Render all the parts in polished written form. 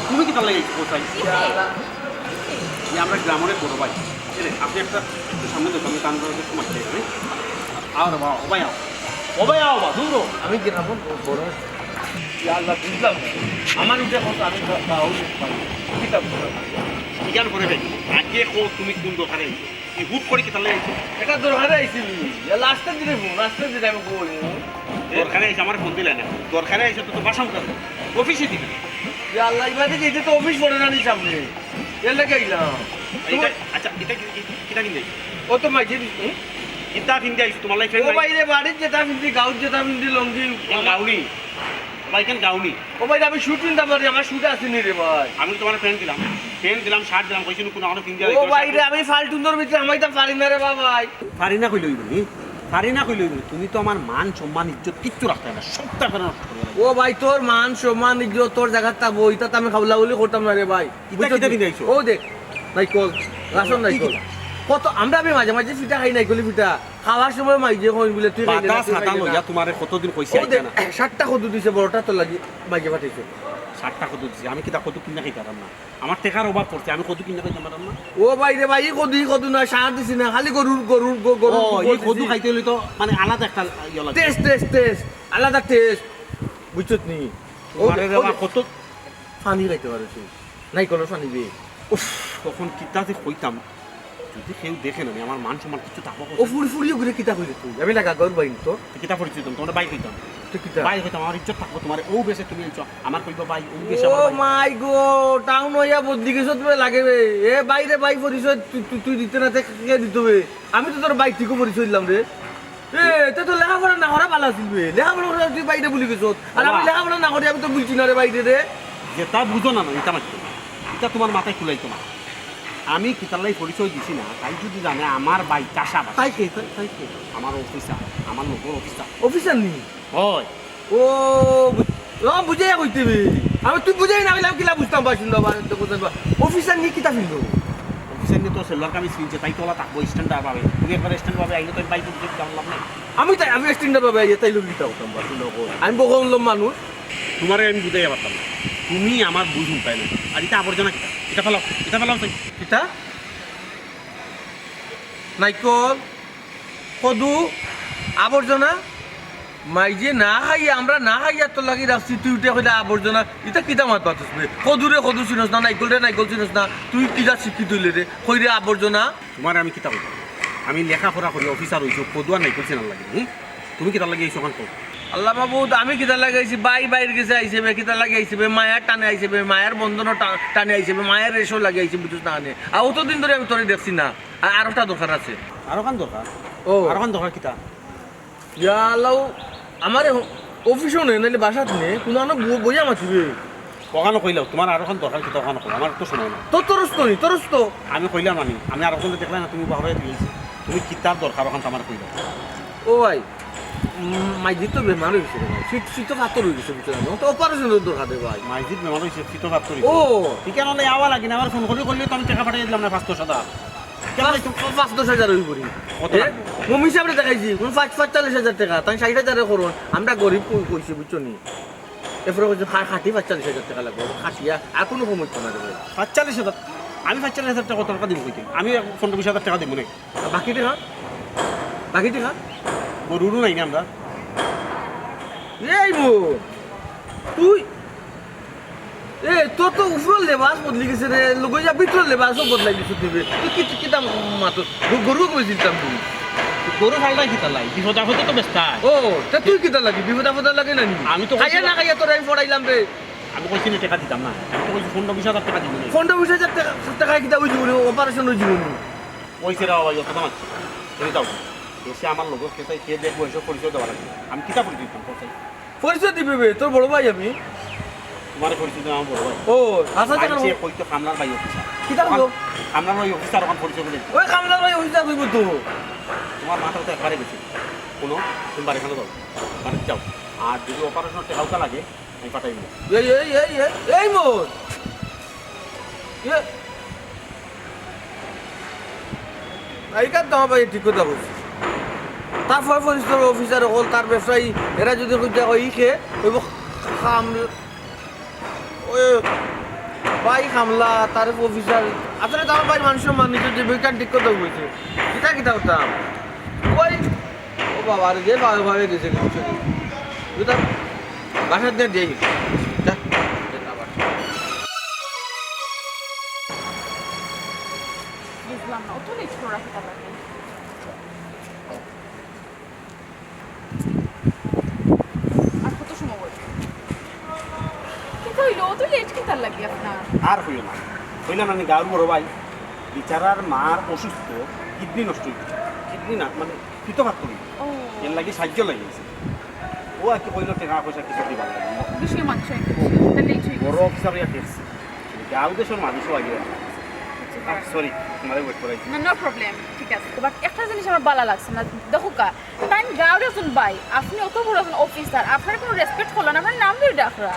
তুমি কি তার লাগে কোথায় আমরা গ্রামের বড় ভাই আপনি একটু সামনে দেখো আমি কান ধরে সময় চাই আমি আও রে বাবা ওবাই আও বা দূর আমি গ্রামের বড় আল্লাহ বুঝলাম আমার উঠে কথা আমি কিতাব জ্ঞান করে দেখি আগে তুমি কোন দোকানে এই হুট করে কি তাহলে এটা দরকারে আইছি লাস্টের দিনে আমি বল দরকারে এসে আমার ফোন দিলে না দরকারে এসে তো বাসাম করে অফিসে দিবি আল্লাহ ইবাদে যেতে তো অফিস পড়ে না নি সামনে এর লাগে আইলাম আচ্ছা এটা কিটা কিনে ও তো মাইছে কিতা কিনতে আইছো তোমার লাইফ ও বাইরে বাড়ির যেটা ফিন্দি গাউট যেটা ফিন্দি লঙ্গি গাউনি ভাই কেন গাউনি ও ভাই আমি শুট কিনতে পারি আমার শুট আসেনি রে ভাই আমি তোমার ফ্রেন্ড দিলাম শার্ট দিলাম কইছিস কোনো কোনো কিনতে ও বাইরে আমি ফালতুন্দর ভিতরে আমি তো পারি না রে ভাই পারি না কইলই বলি তুমি তো আমার মান সম্মান ইজ্জত কিচ্ছু রাখতে না সবটা করে নষ্ট করে ও ভাই তোর মান সম্মান ইজ্জত তোর জায়গাটা বইটা তো আমি খাবলা বলি করতাম না রে ভাই কিটা কিনে আইছো ও দেখ নাই কল রাসন নাই কল কত আমরা আমি মাঝে মাঝে ফিটা খাই নাই কলি ফিটা খাওয়ার সময় মাইজে কই বলে তুই খাইলে না সাদা লইয়া তোমারে কতদিন কইছি আইতা না 60টা কত দিছে বড়টা তো লাগি মাইজে পাঠাইছে 60টা কত দিছি আমি কিটা কত কিনা খাইতাম না আমার টাকার অভাব পড়ছে আমি কত কিনা খাইতাম না ও ভাই রে ভাই কত না সার দিছি না খালি গরুর এই কত খাইতে হইলে তো মানে আলাদা একটা ইয়া লাগে টেস্ট আলাদা টেস্ট বুঝছত নি তোমারে রে কত পানি খাইতে পারছিস নাই কল পানি বে উফ তখন কিতাতে কইতাম যদি কেউ দেখে না আমার মান সম্মান কিছু থাকবো ও ফুড়ি ঘুরে কিতা কইলে তুই আমি লাগা গর বাইন তো কিতা পরিচিত তোমার বাইক হইতাম তুই কিতা বাইক হইতাম আমার ইজ্জত থাকবো তোমার ও বেশে তুমি আইছো আমার কইবা ভাই ও বেশে ও আমার মাই গো টাউন হইয়া বদলি গেছ তুমি লাগে বে এ বাইরে বাইক পরিচয় তুই দিতে না কে দিতে হবে আমি তো তোর বাইক থেকে পরিচয় দিলাম রে এ তো লেখাপড়া না করা ভালো আছিল বে লেখাপড়া করে তুই বাইরে বলি গেছ আর আমি লেখাপড়া না করি আমি তো বুঝছি না রে বাইরে রে যেটা বুঝো না এটা মাত্র এটা তোমার মাথায় খুলাইতো না আমি কিতালাই পরিচয় দিছি না তাই যদি জানে আমার বাই চাষা তাই কে আমার অফিসার আমার নতুন অফিসার নি হয় ও বুঝাই কইতে আমি তুই বুঝাই না আমি কিলা বুঝতাম পারছি না অফিসার নি কিতা ফিল অফিসার নিয়ে তো সেলুলার কামিজ কিনছে তাই তোলা থাকবো স্ট্যান্ডার পাবে তুমি একবার স্ট্যান্ড পাবে আইলে তো বাইক উঠতে জানলাম না আমি স্ট্যান্ডার পাবে তাই লোক দিতে হতাম পারছি না আমি বকলম মানুষ তোমারে আমি বুঝাই পারতাম না তুমি আমার বুঝ উপায় না আর এটা আবর্জনা কিটা ফেলাও তাই কিতা নাইকল কদু আবর্জনা মাইজে না খাইয়া আমরা না খাইয়া তো লাগি রাখছি তুই উঠে কইলা আবর্জনা এটা কিতা মাত পাতস বে কদু চিনস না নাইকল চিনস না তুই কিতা শিক্ষিত হইলে রে কইরে আবর্জনা তোমার আমি কিতা কইতাম আমি লেখাপড়া করি অফিসার হইছো কদু আর নাইকল চিনার লাগে তুমি কিতা লাগে এইছো কান আল্লাহ মাহবুদ আমি কিতা লাগাইছি বাইর গেছে আইছে বে কিতা লাগাইছে বে মায়ার টানে আইছে বে মায়ের বন্ধন টানে আইছে বে মায়ের রেশো লাগাইছে বুঝছ না আনে আর অতদিন ধরে আমি তোরে দেখছি না আর আরেকটা দরকার আছে আরো কান দরকার কিতা ইয়ালাও আমার অফিসও নেই নাহলে বাসাত নেই কোনো আনো বইয়া মাতিবে কখনো কইলাও তোমার আরো কান দরকার কিতা কখনো কই আমার তো শোনাই না তোরস তো আমি কইলাম আমি আরো কোন দেখলাম না তুমি বাবা দিয়েছি তুমি কিতাব দরকার ওখান আমার কইলাম ও ভাই মাইজিৎ তো বেমার হয়ে গেছে ভাই শীত কাতর হয়ে গেছে বুঝতে পারছো তো অপারেশন দরকার দে ভাই মাইজিৎ বেমার হয়েছে শীত কাতর ও ঠিক আছে আওয়া লাগে না আমার ফোন করলে তো আমি টাকা পাঠিয়ে দিলাম না 500 5-10,000 হয়ে পড়ি মমি সাহেবরে দেখাইছি 45,000 টাকা তাই 60,000 করুন আমরা গরিব কইছি বুঝছো নি এরপরে কইছে খাটি 45,000 টাকা লাগবে খাটিয়া আর কোনো সমস্যা না রে ভাই 45,000 আমি 45,000 টাকা টাকা দিব কইতে আমি 15-20,000 টাকা দিব না বাকি টাকা গরুরও নাই না আমরা এই মো তুই তোর তো উপর লেবাস বদলি গেছে রে লগইয়া ভিতর লেবাসও বদলাই দিছ দিবে তুই কিতা মাতো গরু কই দিতাম তুই গরু ফাললাই কিতা লাই বিপদ আপদে তো ব্যস্ত ও তা তুই কিতা লাগি বিপদ আপদ লাগে না আমি তো খাইয়া না খাইয়া তোর আমি পড়াইলাম রে আমি কইছি না টাকা দিতাম না আমি তো কইছি 15-20,000 টাকা দিব না 15-20,000 টাকা কিতা হই জীবনে অপারেশন হই জীবনে কইছে রা ভাই কত মাছ তুমি দাও এসে আমার লোক কে দেখবো এসব পরিচয় দেওয়া লাগবে আমি কিতা পরিচয় দিতাম পরিচয় দিবে তোর বড় ভাই আমি তোমার পরিচয় আমার বড় ভাই ও আচ্ছা টাকা কইতো কামলার ভাই অফিসার কিতা বলো কামলার ভাই অফিসার ওখান পরিচয় দিলে ওই কামলার ভাই অফিসার হইব তো তোমার মাথা তো একবারে গেছে কোনো তুমি বাড়ি খানে দাও বাড়িতে যাও আর যদি অপারেশন টাকা লাগে আমি পাঠাইব এই মোর এইখান তো ভাই ঠিক কথা বলছি তারপর পরিষ্কার অফিসার হল তার ব্যবসায়ী এরা যদি ইকে হইব বাই হামলা তার অফিসার আসলে তো আমার বাড়ির মানুষের মানুষের যে বইকার ঠিক করতে হয়েছে কিতা কিতা করতাম ওই ও বাবা আর যে ভাবে ভাবে গেছে কিছু বুঝতা বাসার দিয়ে দিয়ে যা বুঝলাম না অত লেট করে রাখতে পারবে আর কত সময় বলবে কিন্তু হইলো অত লেট কি তার লাগে আপনার আর হইল না হইলাম আমি গাঁর বড় ভাই বিচারার মার অসুস্থ কিডনি নষ্ট হয়েছে কিডনি না মানে পিতপাত করি ও এর লাগি সাহায্য লাগিয়েছে ও আর কি কইল টাকা পয়সা কিছু দিবার লাগে বিষয় মানুষ লেট হয়ে বড় অফিসার ইয়া দেখছে গাঁও দেশের মানুষও আগে সরি তোমার ওয়েট করাই না নো প্রবলেম ঠিক আছে বাট একটা জিনিস আমার ভালো লাগছে না দেখো কা তাই গাঁও রেজন ভাই আপনি অত বড় একজন অফিসার আপনার কোনো রেসপেক্ট করলেন না আপনার নাম দিয়ে ডাকরা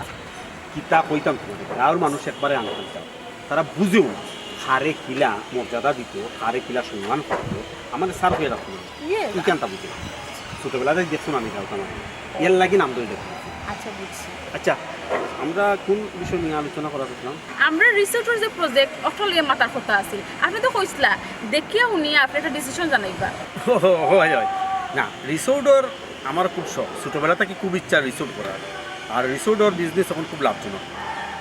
কিতা কইতাম তোমাদের গাঁর মানুষ একবারে আনতাম চাও তারা বুঝেও না হারে কিলা মর্যাদা দিত হারে কিলা সম্মান করতো আমাদের সার হয়ে রাখতো কি কেনটা বুঝে ছোটবেলাতে দেখছো না আমি গাঁও আমার এর লাগি নাম ধরে দেখো আচ্ছা বুঝছি আচ্ছা আমরা কোন বিষয় নিয়ে আলোচনা করা করছিলাম আমরা রিসার্চের যে প্রজেক্ট অটলিয়া মাতার কথা আছিল আপনি তো কইছিলা দেখিয়া শুনি আপনি একটা ডিসিশন জানাইবা হয় হয় না রিসোর্টর আমার খুব শখ ছোটোবেলা থেকে খুব ইচ্ছা রিসোর্ট করার আর রিসোর্টর বিজনেস এখন খুব লাভজনক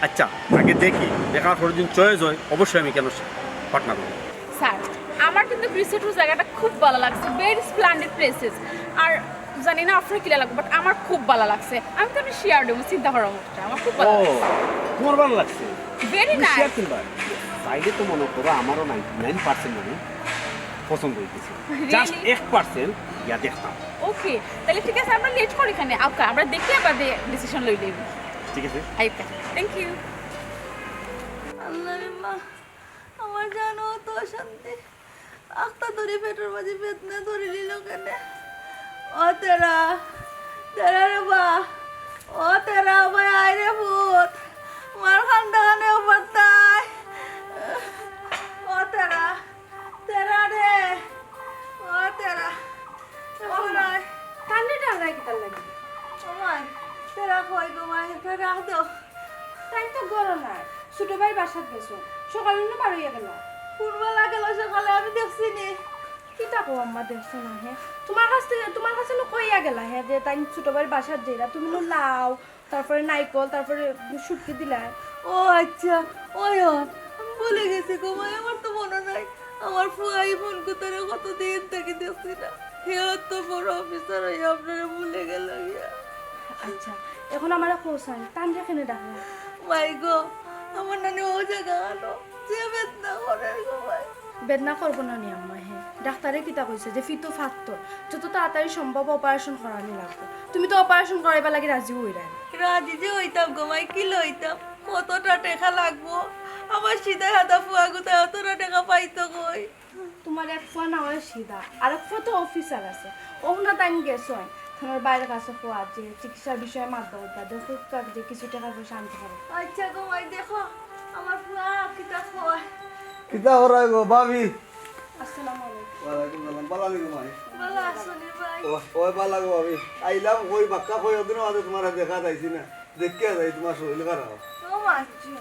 আচ্ছা আগে দেখি দেখার পর দিন চয়েস হয় অবশ্যই আমি কেন পার্টনার করব স্যার আমার কিন্তু রিসার্চের জায়গাটা খুব ভালো লাগছে ভেরি স্প্লেন্ডেড প্লেসেস আর জানি না আপনার কিলা লাগবে বাট আমার খুব ভালো লাগছে আমি তো শেয়ার দেবো চিন্তা করার মতো আমার খুব ভালো লাগছে তোমার ভালো লাগছে ভেরি নাইস সাইডে তো মনে করো আমারও 99% মানে পছন্দ হয়েছে জাস্ট 1% ইয়া দেখতাম ওকে তাহলে ঠিক আছে আমরা লেট করি এখানে আপকা আমরা দেখি আবার ডিসিশন লই লইব ঠিক আছে আইকা থ্যাংক ইউ আল্লাহ রে মা আমার জানো তো শান্তি আখতা ধরে পেটের মাঝে বেদনা ধরে নিল কেন ও তেরা তেরা রে বা ও তেরা ভাই আয় রে ভূত মার খান্ডা খানে বাতাই ও তেরা তেরা রে ও তেরা ওরাই কানে ডাঙ্গাই কি তার লাগি ও মাই তেরা কই গো মাই তেরা দাও তাই তো গরম নাই ছোট ভাই বাসাত গেছো সকালে না বার হইয়া গেল পূর্বেলা গেল সকালে আমি দেখছি নি কি তাকো আম্মা দেখছো না হে তোমার কাছে নো কইয়া গেলা হে যে তাই ছোট ভাইয়ের বাসাত যাইরা তুমি নো লাউ তারপরে নাইকল তারপরে শুটকি দিলা ও আচ্ছা ওই আমি ভুলে গেছি গো মাই আমার তো মনে নাই আমার ফুয়াই ফোন করতে কতদিন থেকে দেখছি না হে তো বড় অফিসার হয়ে আপনারা ভুলে গেল আচ্ছা এখন আমার কোসাই টান রেখে ডাকলা মাই গো আমার নানি ও জায়গা আলো যে বেদনা করে গো মাই বেদনা করবো না নি আম্মা হে ডাক্তারে কিতা কইছে যে ফিতো ফাত্তর যত তাড়াতাড়ি সম্ভব অপারেশন করানি লাগবে তুমি তো অপারেশন করাইবা লাগে রাজি হইরা রাজি যে হইতাম গো মাই কি লইতাম কতটা টাকা লাগবো আমার সিধা হাতা ফুয়া গুতা অতটা টাকা পাইতো কই তোমার এক ফুয়া না হয় সিধা আর এক ফুয়া তো অফিসার আছে ও না টাইম গেছো তোমার বাইরের কাছে ফুয়া যে চিকিৎসার বিষয়ে মাত বলবা দেখো যে কিছু টাকা পয়সা আনতে পারো আচ্ছা গো মাই দেখো আমার ফুয়া কিতা ফুয়া কিতা হরাই গো ভাবি আসসালামু আলাইকুম ওয়ালাইকুম সালাম বালালি গো মাই ভালো আছো নি ভাই ওই বালা গো ভাবি আইলাম কই বাক্কা কই ওদিন আদে তোমার দেখা যাইছি না দেখিয়া যাই তোমার শরীর খারাপ ও মা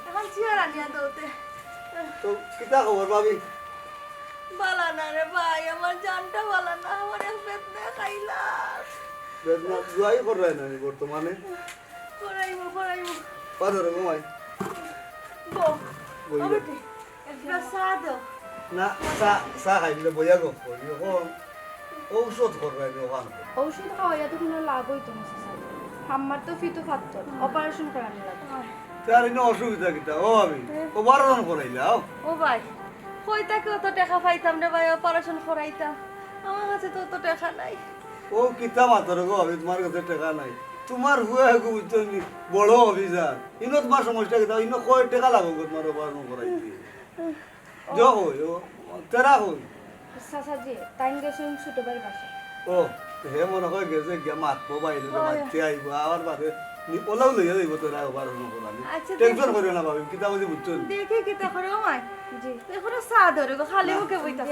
এখন চেয়ার আনিয়া দৌতে তো কিতা খবর ভাবি বালা না রে ভাই আমার জানটা বালা না আমার এক বেদনা খাইলা বেদনা জুয়াই করে না বর্তমানে করাইবো পাদরে গো মাই বো বইয়া বেটি একটা সাদ না সা খাইলে বইয়া গো কইও কোন ঔষধ করবে ওখান ঔষধ খাওয়াইয়া তো কোনো লাভ হইতো না আমার তো ফিতো ফাত্তর অপারেশন করানি লাগবে তার ইনো অসুবিধা কিতা ও আমি ও বারণ করাইলাও ও ভাই কই তাকে অত টাকা পাইতাম রে ভাই অপারেশন করাইতাম আমার কাছে তো অত টাকা নাই ও কিতা মাতর গো আমি তোমার কাছে টাকা নাই তোমার হুয়া গো বুঝছনি বড় অফিসার ইনো তোমার সমস্যা কিতা ইনো কয় টাকা লাগো গো তোমার অপারেশন করাইতে যো হই ও তেরা হই সাসাজি টাইম গেছে ছোট ভাইয়ের বাসা ও হে মনে হয় গেছে গিয়া মাতবো বাইরে মাততে আইব আবার বাদে নি ওলাও লইয়া যাইব তোরা অপারেশন করানি আচ্ছা, টেনশন করিও না ভাবি কিতা বুঝি বুঝছনি দেখে কি তা করে ও মাই জি দেখো না সা ধরে গো খালি মুখে বইতা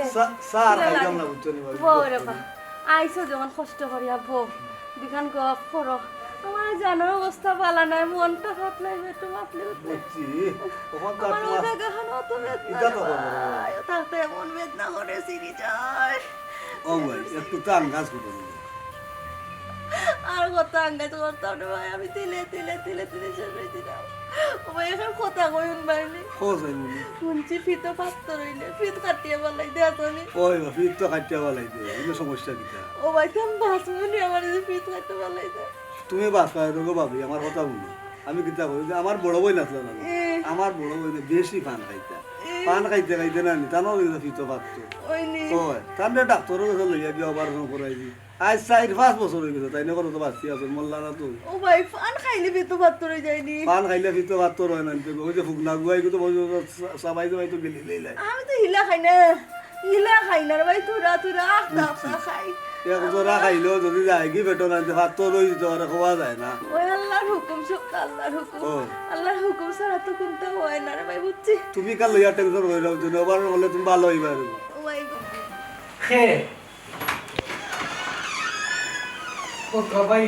সার খাইলাম না বুঝছনি ভাবি বরে বা আইছো যখন কষ্ট করিয়া বো বিখান গপ করো আমার জানার অবস্থা ভালো নাই, মনটা ফাটলাই একটু মাতলে বুঝছি তখন তো আর আমার তোমার ওদের গাহানো অত বেদনা এটা তো বলো। থাকতে এমন বেদনা করে সিঁড়ি যায়। ও ভাই একটু তো আঙ্গাজ করতে হবে। আর কত আঙ্গাজ করতাম না ভাই, আমি তিলে তিলে তিলে তিলে শেষ হয়ে দিলাম। ও ভাই এখন কথা কইন বাইনি খোঁজ হয় বলি শুনছি ফিতো পাত্তর হইলে ফিত কাটিয়ে বলাই দে তুমি। ওই বা ফির তো কাটিয়া বলাই দে এই সমস্যা কিটা ও ভাই তুমি বাসমনি আমার এই ফিত কাটতে বলাই দে। তুমি বাস পাই রোগো ভাবি আমার কথা বলি আমি কিতা কই যে আমার বড় বই নাচলা না আমার বড় বই বেশি পান খাইতা পান খাইতে খাইতে না নি তানো ফিতো পাত্ত ওইনি ওই তাহলে ডাক্তারের কাছে লইয়া গিয়ে অপারেশন করাইছি আজ 4-5 বছর হয়ে গেছে তাই না কোনো তো বাঁচি আছে মল্লা না তো ও ভাই পান খাইলে ফিতো পাত্তর হয়ে যায়নি। পান খাইলে ফিতো পাত্তর হয় না ওই যে ফুকনা গুয়াই তো সবাই তো হয়তো গেলি লাই আমি তো হিলা খাই না, হিলা খাই না রে ভাই, তুরা তুরা আখটা আখটা খাই। এক জোড়া খাইলেও যদি যায় কি বেটো না পাত্তর হয়ে যেতে পারে খোয়া যায় না ওই আল্লাহর হুকুম সব আল্লাহর হুকুম, ও। আল্লাহর হুকুম ছাড়া তো কোনটা হয় না রে ভাই, বুঝছি। তুমি কাল লইয়া টেনশন করে রাখো তুমি ওবার হলে তুমি ভালো হইবা ও ভাই হে ও ভাই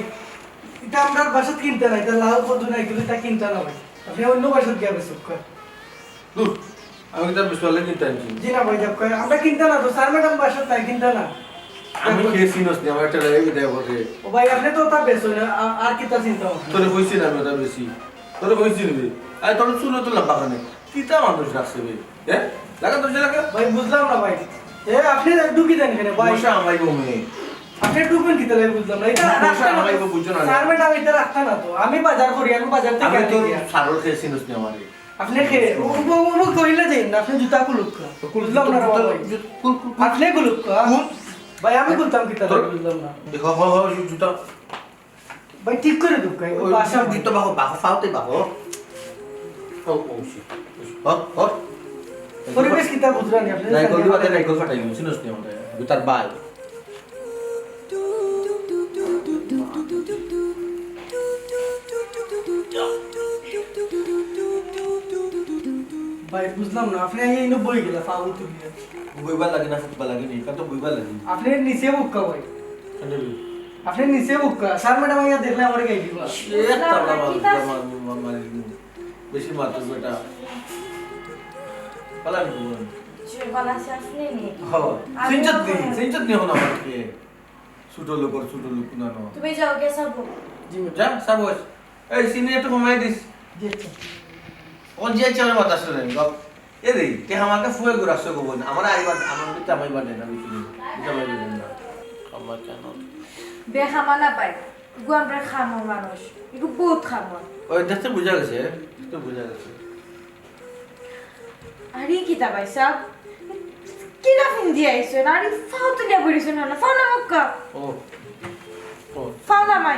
এটা আমরা বাসা কিনতে না, এটা লাউ কদু না, এগুলো এটা কিনতে না ভাই, আপনি অন্য বাসা গিয়ে বেসুক কর। দূর আমি কিতা বিশালে কিনতে আনছি জি না ভাই, যাব কয় আমরা কিনতে না তো স্যার ম্যাডাম বাসা তাই কিনতে না। আমি খেয়েছি নস নি আমার একটা লাগে দেব করে ও ভাই আপনি তো তা বেসো না, আর কি তা চিন্তা হবে। তোরে কইছি না আমি ওটা বেশি তোরে কইছি নিবি আরে তোর চুলো তো লম্বা খানে কিতা মানুষ রাখছে বে হ্যাঁ লাগা তোর লাগা ভাই বুঝলাম না ভাই, এ আপনি ঢুকি দেন কেন ভাই, মশা আমাইবো মে আপনি ঢুকবেন কি তাহলে বুঝলাম না, এটা মশা আমাইবো বুঝছো না স্যার ম্যাডাম এটা রাখতা না তো, আমি বাজার করি, আমি বাজার থেকে আমি আনি তোর দিয়া। সারল খেয়েছি নস নি আমারে আপনি খেয়ে ও কইলে দেন আপনি জুতা কুলুক বুঝলাম না রে ভাই, আপনি কুলুক ভাই আমি বলতাম কি তাহলে বুঝলাম না দেখো হ হ জুতা ভাই ঠিক করে দুঃখ ওই বাসা জুতা বাহো বাহো ফাউতে বাহো ও ও শি হ হ পরিবেশ কি তা বুঝলেন আপনি নাইকল দিবাতে নাইকল ফাটাই গেছি নস নি আমারে জুতার বাই ভাই বুঝলাম না আপনি এই নো বই গেলা ফাউল তুলিয়ে বইবা লাগে না ফুটবা লাগে নি কাতো বইবা লাগে আপনি নিচে বুক্কা ভাই, কান্দে আপনি নিচে বুক্কা, স্যার ম্যাডাম আইয়া দেখলে আমারে গাই দিবা। বেশি মাত্র বেটা পালা নি বল সিনচত নি হন আমাকে ছোট লোক না না তুমি যাও কে সাবো জি যা সাবস এই সিনে একটু কমাই দিস জি আচ্ছা কোন যে চালে মাথা শুনে গপ এ রে কে আমাকে ফুয়ে গুরাসো গো বল আমার আইবার আমার বিটা মাই বাদে না বিটা মাই বাদে না আমার কেন বেখামানা পাই গো আমরা খামো মানুষ এগু বহুত খামো ওই দেখতে বুঝা গেছে তো বুঝা গেছে আরে কি তা ভাই সাব কি না ফিন দিয়ে আইছো না, আরে ফাও তো নিয়া বলিছো না, ফাও না মুক্কা ও ও ফাও না মাই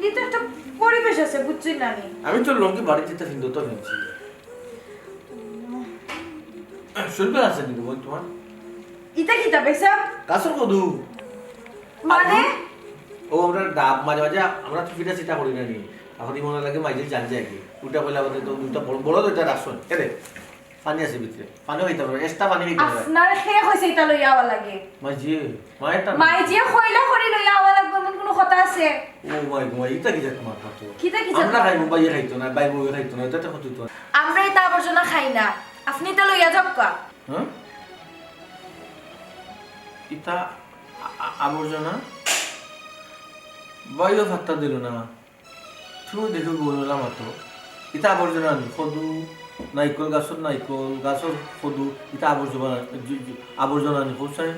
এটা একটা পরিবেশ আছে বুঝছিস না নি। আমি তো লঙ্কি বাড়ি যেতে হিন্দু তো ভেবেছি শুনবে আছে নি বল তোমার এটা কি তা ভাই সাব কাসর কদু মানে ও আমরা ডাব মাঝে মাঝে আমরা তো ফিটা চিটা করি না নি এখন মনে লাগে মাইজে জান যায় কি উল্টা বলে আমাদের তো দুটো বড় বড় দুইটা রাসন এরে পানি আছে ভিতরে পানি হইতে পারে এক্সট্রা পানি হইতে পারে আপনার খেয়ে হইছে এটা লইয়া আওয়া লাগে মাঝে মায়েরটা মাই যে কইলা করি লইয়া আওয়া লাগবে এমন কোনো কথা আছে? ও মাই গো এটা কি তোমার খাতো কিটা কি জানো? আমরা খাইবো বাইরে খাইতো না বাইরে খাইতো না এটা তো কত তো আমরা এটা আবর্জনা খাই না, আপনি এটা লইয়া যাও কা। হ্যাঁ এটা আবর্জনা বাইরে ফাত্তা দিল না তুমি দেখো বললাম তো এটা আবর্জনা সদু নাইকল গাছর সদু এটা আবর্জনা নি কোসাই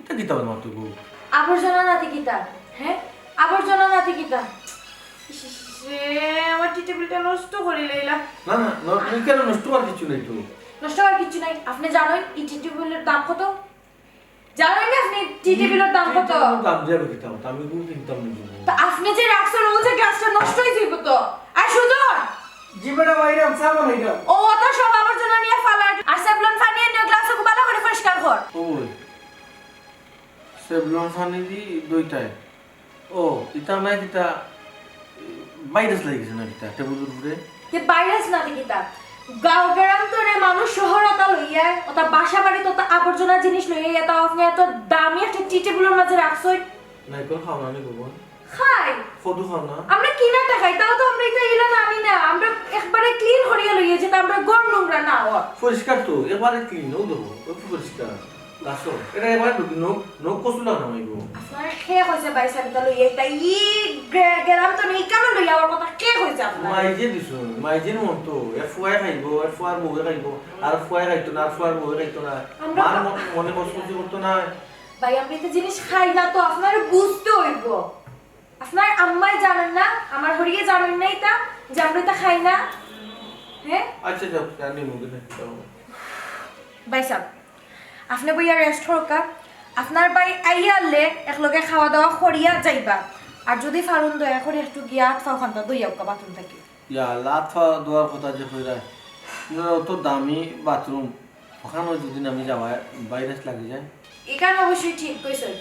এটা কি তার মাতো গো আবর্জনা নাতি কিটা? হ্যাঁ আবর্জনা নাতি কিটা? আমার টি টেবিলটা নষ্ট করে লইলা। না না তুমি কেন নষ্ট করার কিছু নাই তো নষ্ট হওয়ার কিছু নাই, আপনি জানেন এই টি টেবিলের দাম কত? জানেন না আপনি টি টেবিলের দাম কত? দাম যাবে কি তাও আমি কোন কিনতাম না তা আপনি যে রাখছেন ওই যে গ্লাসটা নষ্ট হয়ে যাবে তো। আর সুজন জি ম্যাডাম আইরাম সামান আইরাম ও তো সব আবর্জনা নিয়ে ফালার আর সেভলন পানি নিয়ে গ্লাসে ভালো করে পরিষ্কার কর। ওই সেবলন ফানি দি দুইটাই ও এটা নাই কিটা ভাইরাস লাগিছে না কিটা টেবিলের উপরে যে ভাইরাস নাতি কিটা গাঁও গ্রামান্তরে মানুষ শহরতা লইয়া ওটা বাসা বাড়ি তো আবর্জনা জিনিস লইয়া তা আপনি এত দামি একটা টি টেবিলের মাঝে রাখছই। নাইকল খাওয়া নি গো খাই কদু খাও না আমরা কিনা টাকাই তাও তো আমরা এটা ইলা না আনি না আমরা একবারে ক্লিন করিয়া লইয়া যেটা আমরা গড় নোংরা না হয় পরিষ্কার তো এবারে ক্লিন ও দেবো পরিষ্কার লাসো এটা এবারে নখ নখ কসুলা না মাইব আপনার কে হইছে ভাই সাবিতা লইয়া এটা ই গেরাম তো নেই কেন লইয়া আমার কথা কে হইছে আপনার মাইজে দিছো মাইজের মন তো ফুয়াই খাইবো ফুয়ার বউয়ে খাইবো আর ফুয়াই খাইতো না আর ফুয়ার বউয়ে খাইতো না মার মনে কষ্ট করতো না ভাই আমরা এটা জিনিস খাই না তো আপনার বুঝতে হইব আপনার আম্মাই জানেন না আমার হরিয়ে জানেন না এটা যে আমরা এটা খাই না হ্যাঁ আচ্ছা যাও জানি মুখে ভাই সাহেব আপনি বইয়া রেস্ট হরকা আপনার ভাই আইয়ালে একলগে খাওয়া দাওয়া করিয়া যাইবা আর যদি ফারুন দয়া করে একটু গিয়া ফাওখানটা দইয়া ওকা বাথরুম থাকি ইয়া লাথা দোয়ার কথা যে কইরা অত দামি বাথরুম ওখানে যদি আমি যাওয়া ভাইরাস লাগে যায় এখানে অবশ্যই ঠিক কইছেন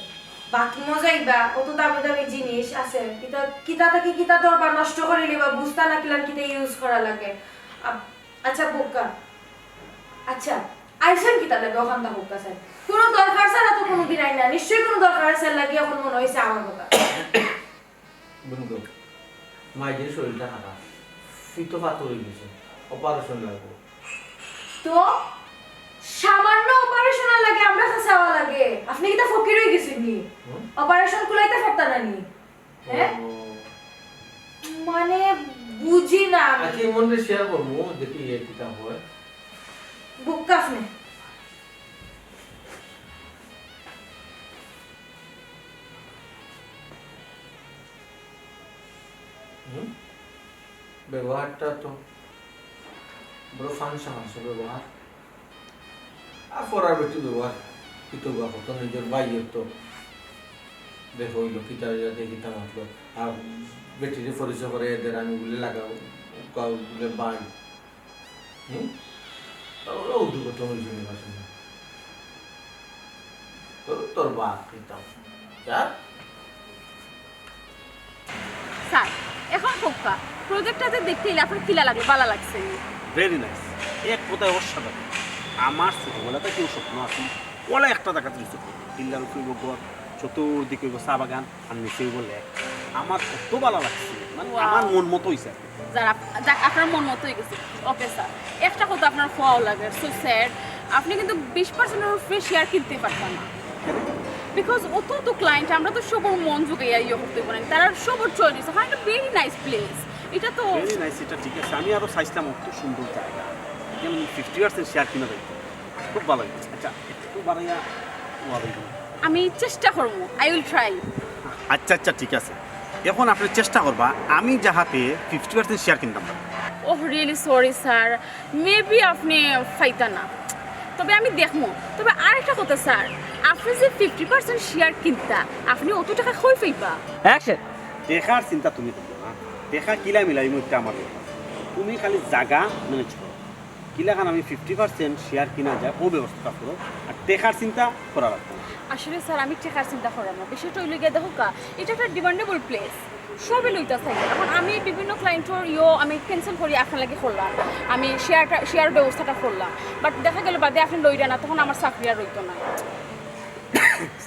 বাথরুমও যাইবা অত দামি দামি জিনিস আছে কিতা কিতা থেকে কিতা দরবার নষ্ট করে লিবা বুঝতা না কিলার কিতা ইউজ করা লাগে আচ্ছা বোকা আচ্ছা আইসেন কিতা লাগে ওখানটা বোকা স্যার কোনো দরকার ছাড়া তো কোনোদিন আই না নিশ্চয়ই কোনো দরকার আছে লাগে এখন মনে হয়েছে আমার কথা বন্ধু মাইজের শরীরটা খারাপ ফিতো পাথর হয়ে গেছে অপারেশন লাগবে তো সামান্য অপারেশন লাগে আমরা খাসাওয়া লাগে আপনি কিতা ফকির হয়ে গেছেন নি অপারেশন কুলাইতে পারতা না নি হ্যাঁ মানে বুঝি না আমি আচ্ছা মনে শেয়ার করবো দেখি কিটা হয় বুক্কা আপনি ব্যবহারটা তো বড় ফাংশন আছে ব্যবহার আর পড়ার বেটি ব্যবহার কিতো তো নিজের বাইয়ের তো দেখো হইলো কিতা যাতে কিতা মাতলো আর বেটিরে পরিচয় করে এদের আমি বলে লাগাও বলে বাই ওরা উদ্যোগত হয়েছে নির্বাচন তোর বাপ কিতাম যার স্যার এখন কোকা প্রজেক্টটাতে দেখতে এলে আপনার কিলা লাগে ভালো লাগছে ভেরি নাইস এক কথায় অসাধারণ আমার ছোটবেলাতে কেউ স্বপ্ন আছে ওলা একটা দেখা দিচ্ছে দিল্লার উপরে ঘর চতুর্দিকে চা বাগান আর নিচে বলে আমার কত ভালো লাগছে মানে আমার মন মতো হয়েছে যাক আপনার মন মতো হয়ে গেছে ওকে স্যার একটা কথা আপনার খোয়াও লাগে সো স্যার আপনি কিন্তু 20% ফ্রি শেয়ার কিনতে পারতেন না বিকজ অত তো ক্লায়েন্ট আমরা তো সবার মন জুগাইয়া ইয়ে করতে পারেন তারা সবার চয়েস হয় একটা ভেরি নাইস প্লেস এটা তো ভেরি নাইস এটা ঠিক আছে আমি আরও চাইছিলাম অত সুন্দর জায়গা যেমন 50% শেয়ার কিনা দেয় খুব ভালো হয়েছে আচ্ছা একটু বাড়াইয়া আমি চেষ্টা করবো আই উইল ট্রাই আচ্ছা আচ্ছা ঠিক আছে এখন আপনি চেষ্টা করবা আমি যাহাতে 50% শেয়ার কিনতাম oh really sorry sir maybe আপনি ফাইতা না তবে আমি দেখবো তবে আরেকটা কথা স্যার আপনি যে 50% শেয়ার কিনতা আপনি অত টাকা কই পাইবা অ্যাকশন দেখার চিন্তা তুমি করবো না দেখা কিলা মিলাই মধ্যে আমার তুমি খালি জায়গা ম্যানেজ করো কিলাখান আমি 50% শেয়ার কিনা যায় ও ব্যবস্থা করো আর দেখার চিন্তা করা রাখবো আসলে স্যার আমি টাকার চিন্তা করার না বিষয়টা হইলে গিয়ে দেখো কা এটা একটা ডিমান্ডেবল প্লেস সবই লইতা থাকে এখন আমি বিভিন্ন ক্লায়েন্টর আমি ক্যান্সেল করি আপনার লাগে করলাম আমি শেয়ার ব্যবস্থাটা করলাম বাট দেখা গেল বাদে আপনি লইরা না তখন আমার চাকরি আর রইতো না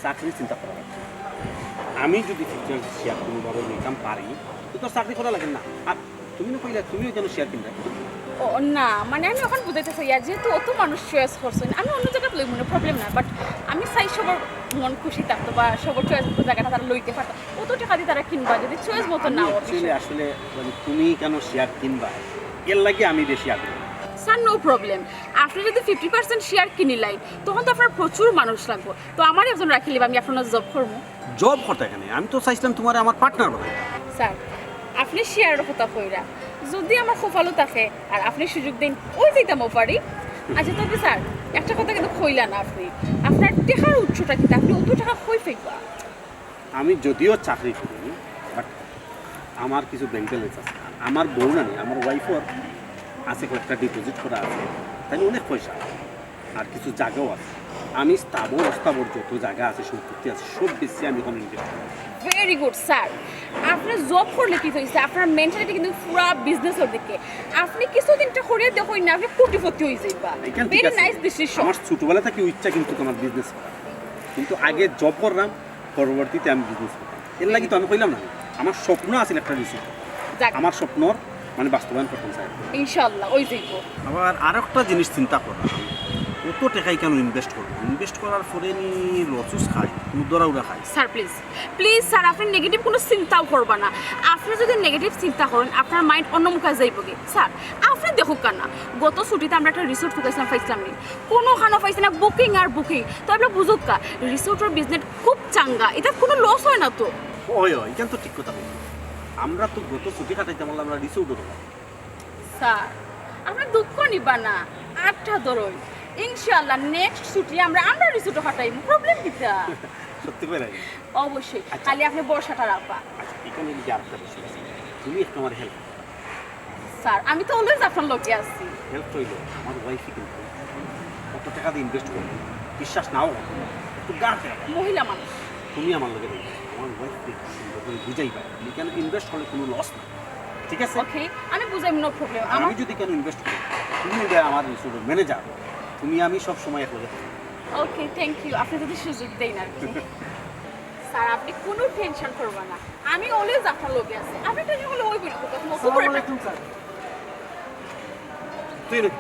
চাকরি চিন্তা করা রাখবো আমি যদি 50% শেয়ার কোনোভাবে নিতাম পারি তো তোর চাকরি করা লাগে না আর তুমি না কইলা তুমিও যেন শেয়ার কিনতে ও না মানে আমি এখন বুঝাইতে চাই আর যেহেতু অত মানুষ চয়েস করছেন আমি অন্য জায়গায় লই মনে প্রবলেম না বাট আমি চাই সবার মন খুশি থাকতো বা সবার চয়েস মতো জায়গাটা তারা লইতে পারতো অত টাকা দিয়ে তারা কিনবা যদি চয়েস মতো না আসলে মানে তুমি কেন শেয়ার কিনবা এর লাগে আমি বেশি আগ্রহী স্যার নো প্রবলেম আপনি যদি 50% শেয়ার কিনিলাই তখন তো আপনার প্রচুর মানুষ লাগবে তো আমার একজন রাখিলে আমি আপনার জব করবো জব করতে এখানে আমি তো চাইছিলাম তোমার আমার পার্টনার বানাই স্যার আপনি শেয়ারের কথা কইরা যদি আমার খুব ভালো থাকে আর আপনি সুযোগ দিন ওই যেতামও পারি আচ্ছা তবে স্যার একটা কথা কিন্তু কইলা না আপনি আপনার টাকার উৎসটা কিন্তু আপনি অত টাকা কই ফেকবা আমি যদিও চাকরি করি বাট আমার কিছু ব্যাংক ব্যালেন্স আছে আমার বউ না নেই আমার ওয়াইফর আছে কয়েকটা ডিপোজিট করা আছে তাই অনেক পয়সা আর কিছু জায়গাও আছে আমি স্থাবর অস্থাবর যত জায়গা আছে সম্পত্তি আছে সব বেশি আমি এখন ইনভেস্ট করি ভেরি গুড স্যার আপনি জব করলে কি হয়েছে আপনার মেন্টালিটি কিন্তু পুরা বিজনেসের দিকে আপনি কিছুদিনটা করে দেখুন না আপনি কোটিপতি হয়ে যাইবা ভেরি নাইস ডিসিশন আমার ছোটবেলা থেকে ইচ্ছা কিন্তু তোমার বিজনেস করা কিন্তু আগে জব করলাম পরবর্তীতে আমি বিজনেস করতাম এর লাগি তো আমি কইলাম না আমার স্বপ্ন আছিল একটা রিসোর্ট, যাক আমার স্বপ্নর মানে বাস্তবায়ন করতে চাই। ইনশাআল্লাহ ওই যাইব। আবার আরেকটা জিনিস চিন্তা করা, কত টাকাই কেন ইনভেস্ট করবো, ইনভেস্ট করার পরে নি লসুস খায়, মুদ্রা উড়া খায়। স্যার প্লিজ প্লিজ স্যার, আপনি নেগেটিভ কোনো চিন্তাও করবা না। আপনি যদি নেগেটিভ চিন্তা করেন আপনার মাইন্ড অন্য মুখে যাইব গে। স্যার আপনি দেখুক কেন, গত ছুটিতে আমরা একটা রিসোর্ট ঢুকাইছিলাম, পাইছিলাম নি কোনো খানা পাইছি না, বুকিং আর বুকিং। তো আপনার বুঝুক কা রিসোর্টের বিজনেস খুব চাঙ্গা, এটা কোনো লস হয় না তো। ওই ওই কেন তো ঠিক কথা বলি, আমরা তো গত ছুটি কাটাইতে বললাম আমরা রিসোর্ট ঢুকবো। স্যার আপনার দুঃখ নিবা না, আটটা ধরুন ইনশাআল্লাহ নেক্সট ছুটি আমরা রিসোর্টে কাটাইব, প্রবলেম কিটা? সত্যি করে অবশ্যই, খালি আপনি বর্ষাটা রাখবা। আচ্ছা এখানে যদি আরেকটা বিষয় আছে, তুমি একটু আমার হেল্প, স্যার আমি তো অলওয়েজ আপনার লোকে আছি। হেল্প হইল আমার ওয়াইফই কিন্তু কত টাকা দিয়ে ইনভেস্ট করবো বিশ্বাস নাও একটু গাড়তে মহিলা মানুষ, তুমি আমার লোকে দেখবে আমার ওয়াইফকে সুন্দর করে বুঝাই পাই তুমি কেন ইনভেস্ট করলে কোনো লস না, ঠিক আছে? ওকে আমি বুঝাই, নো প্রবলেম। আমি যদি কেন ইনভেস্ট করি, তুমি হবে আমার রিসোর্টের ম্যানেজার, তুমি আমি সব সময় এক লগে থাকি। ওকে থ্যাংক ইউ, আপনি যদি সুযোগ দেন আর কি। স্যার আপনি কোনো টেনশন করবেন না, আমি অলওয়েজ আপনার লোকে আছি। আপনি টেনশন করলে ওই বিনা কথা মতো আসসালামু করে আলাইকুম স্যার। তুই নাকি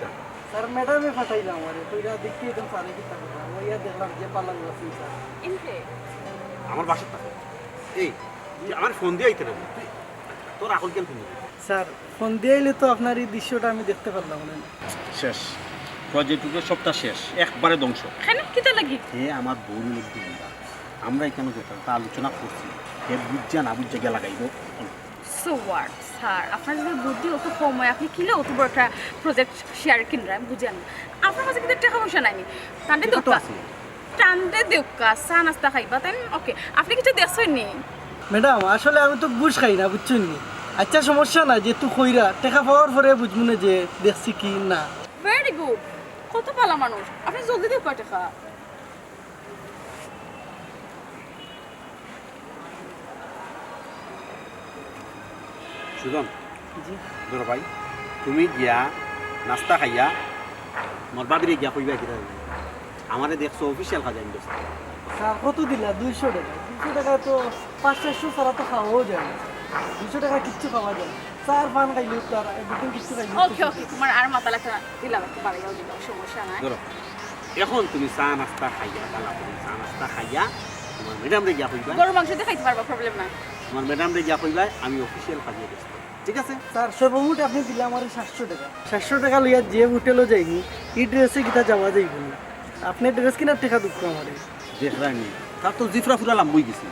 স্যার ম্যাডামে ফাটাইলাম আমারে, কইরা দেখতে একদম স্যারে কি কথা ওইয়া দেখলাম যে পালান আছে স্যার। ইনফে আমার বাসার থাকে এই তুই আমার ফোন দিয়ে আইতে না, তুই তোর এখন কেন ফোন দিবি? স্যার ফোন দিয়ে এলে তো আপনার এই দৃশ্যটা আমি দেখতে পারলাম না। শেষ প্রজেক্টের সবটা শেষ, একবারে ধ্বংস। কেন কিটা লাগি? হে আমার বউ মিলে আমরা এখানে যেতাম তা আলোচনা করছি, হে বুঝা না বুঝা গিয়ে লাগাইব। সো হোয়াট স্যার, আপনার যদি বুদ্ধি অত কম হয় আপনি কিলে অত বড় একটা প্রজেক্ট শেয়ার কিনলেন, বুঝেন আপনার কাছে কিন্তু টাকা পয়সা নাইনি, টান্ডে টাকা তো দোকা আছে। টান্ডে দোকা চা নাস্তা খাইবা তাই। ওকে আপনি কিছু দেখছেন নি? ম্যাডাম আসলে আমি তো বুঝ খাই না, বুঝছেন নি? আচ্ছা সমস্যা না, যেহেতু কইরা টাকা পাওয়ার পরে বুঝবো না যে দেখছি কি না। ভেরি গুড, কত ভালো মানুষ, আপনি জলদি দিয়ে কয় টাকা? সুজন জি ধরো ভাই, তুমি গিয়া নাস্তা খাইয়া মোর বাবিরে গিয়া কইবা কি আমারে দেখছো অফিসিয়াল কাজ আইন দোস্ত। স্যার কত দিলা? 200 টাকা। 200 টাকা তো 500 ছাড়া তো খাওয়াও যায় না। 200 টাকা কিচ্ছু খাওয়া যায় না। স্যার পান খাইলেও তার এভরিথিং কিচ্ছু খাইলেও। ওকে ওকে, তোমার আর মাথা লাগা দিলাম, একটু বাড়াইও দিলাম, সমস্যা নাই। ধরো এখন তুমি চা নাস্তা খাইয়া গালা করে চা নাস্তা খাইয়া তোমার ম্যাডামরে গিয়া কইবা, গরু মাংস দিয়ে খাইতে পারবা, প্রবলেম নাই। তোমার ম্যাডামরে গিয়া কইবা আমি অফিসিয়াল কাজে গেছি, ঠিক আছে? স্যার সর্বমোট আপনি দিলে আমার 700 টাকা। 700 টাকা লইয়া যে হোটেলও যাইনি এই ড্রেসে কিতা যাওয়া যাইব না। আপনি ড্রেস কিনার টাকা দুঃখ আমারে দেখরানি তার তো জিফরা ফুরা লাম্বই গেছি।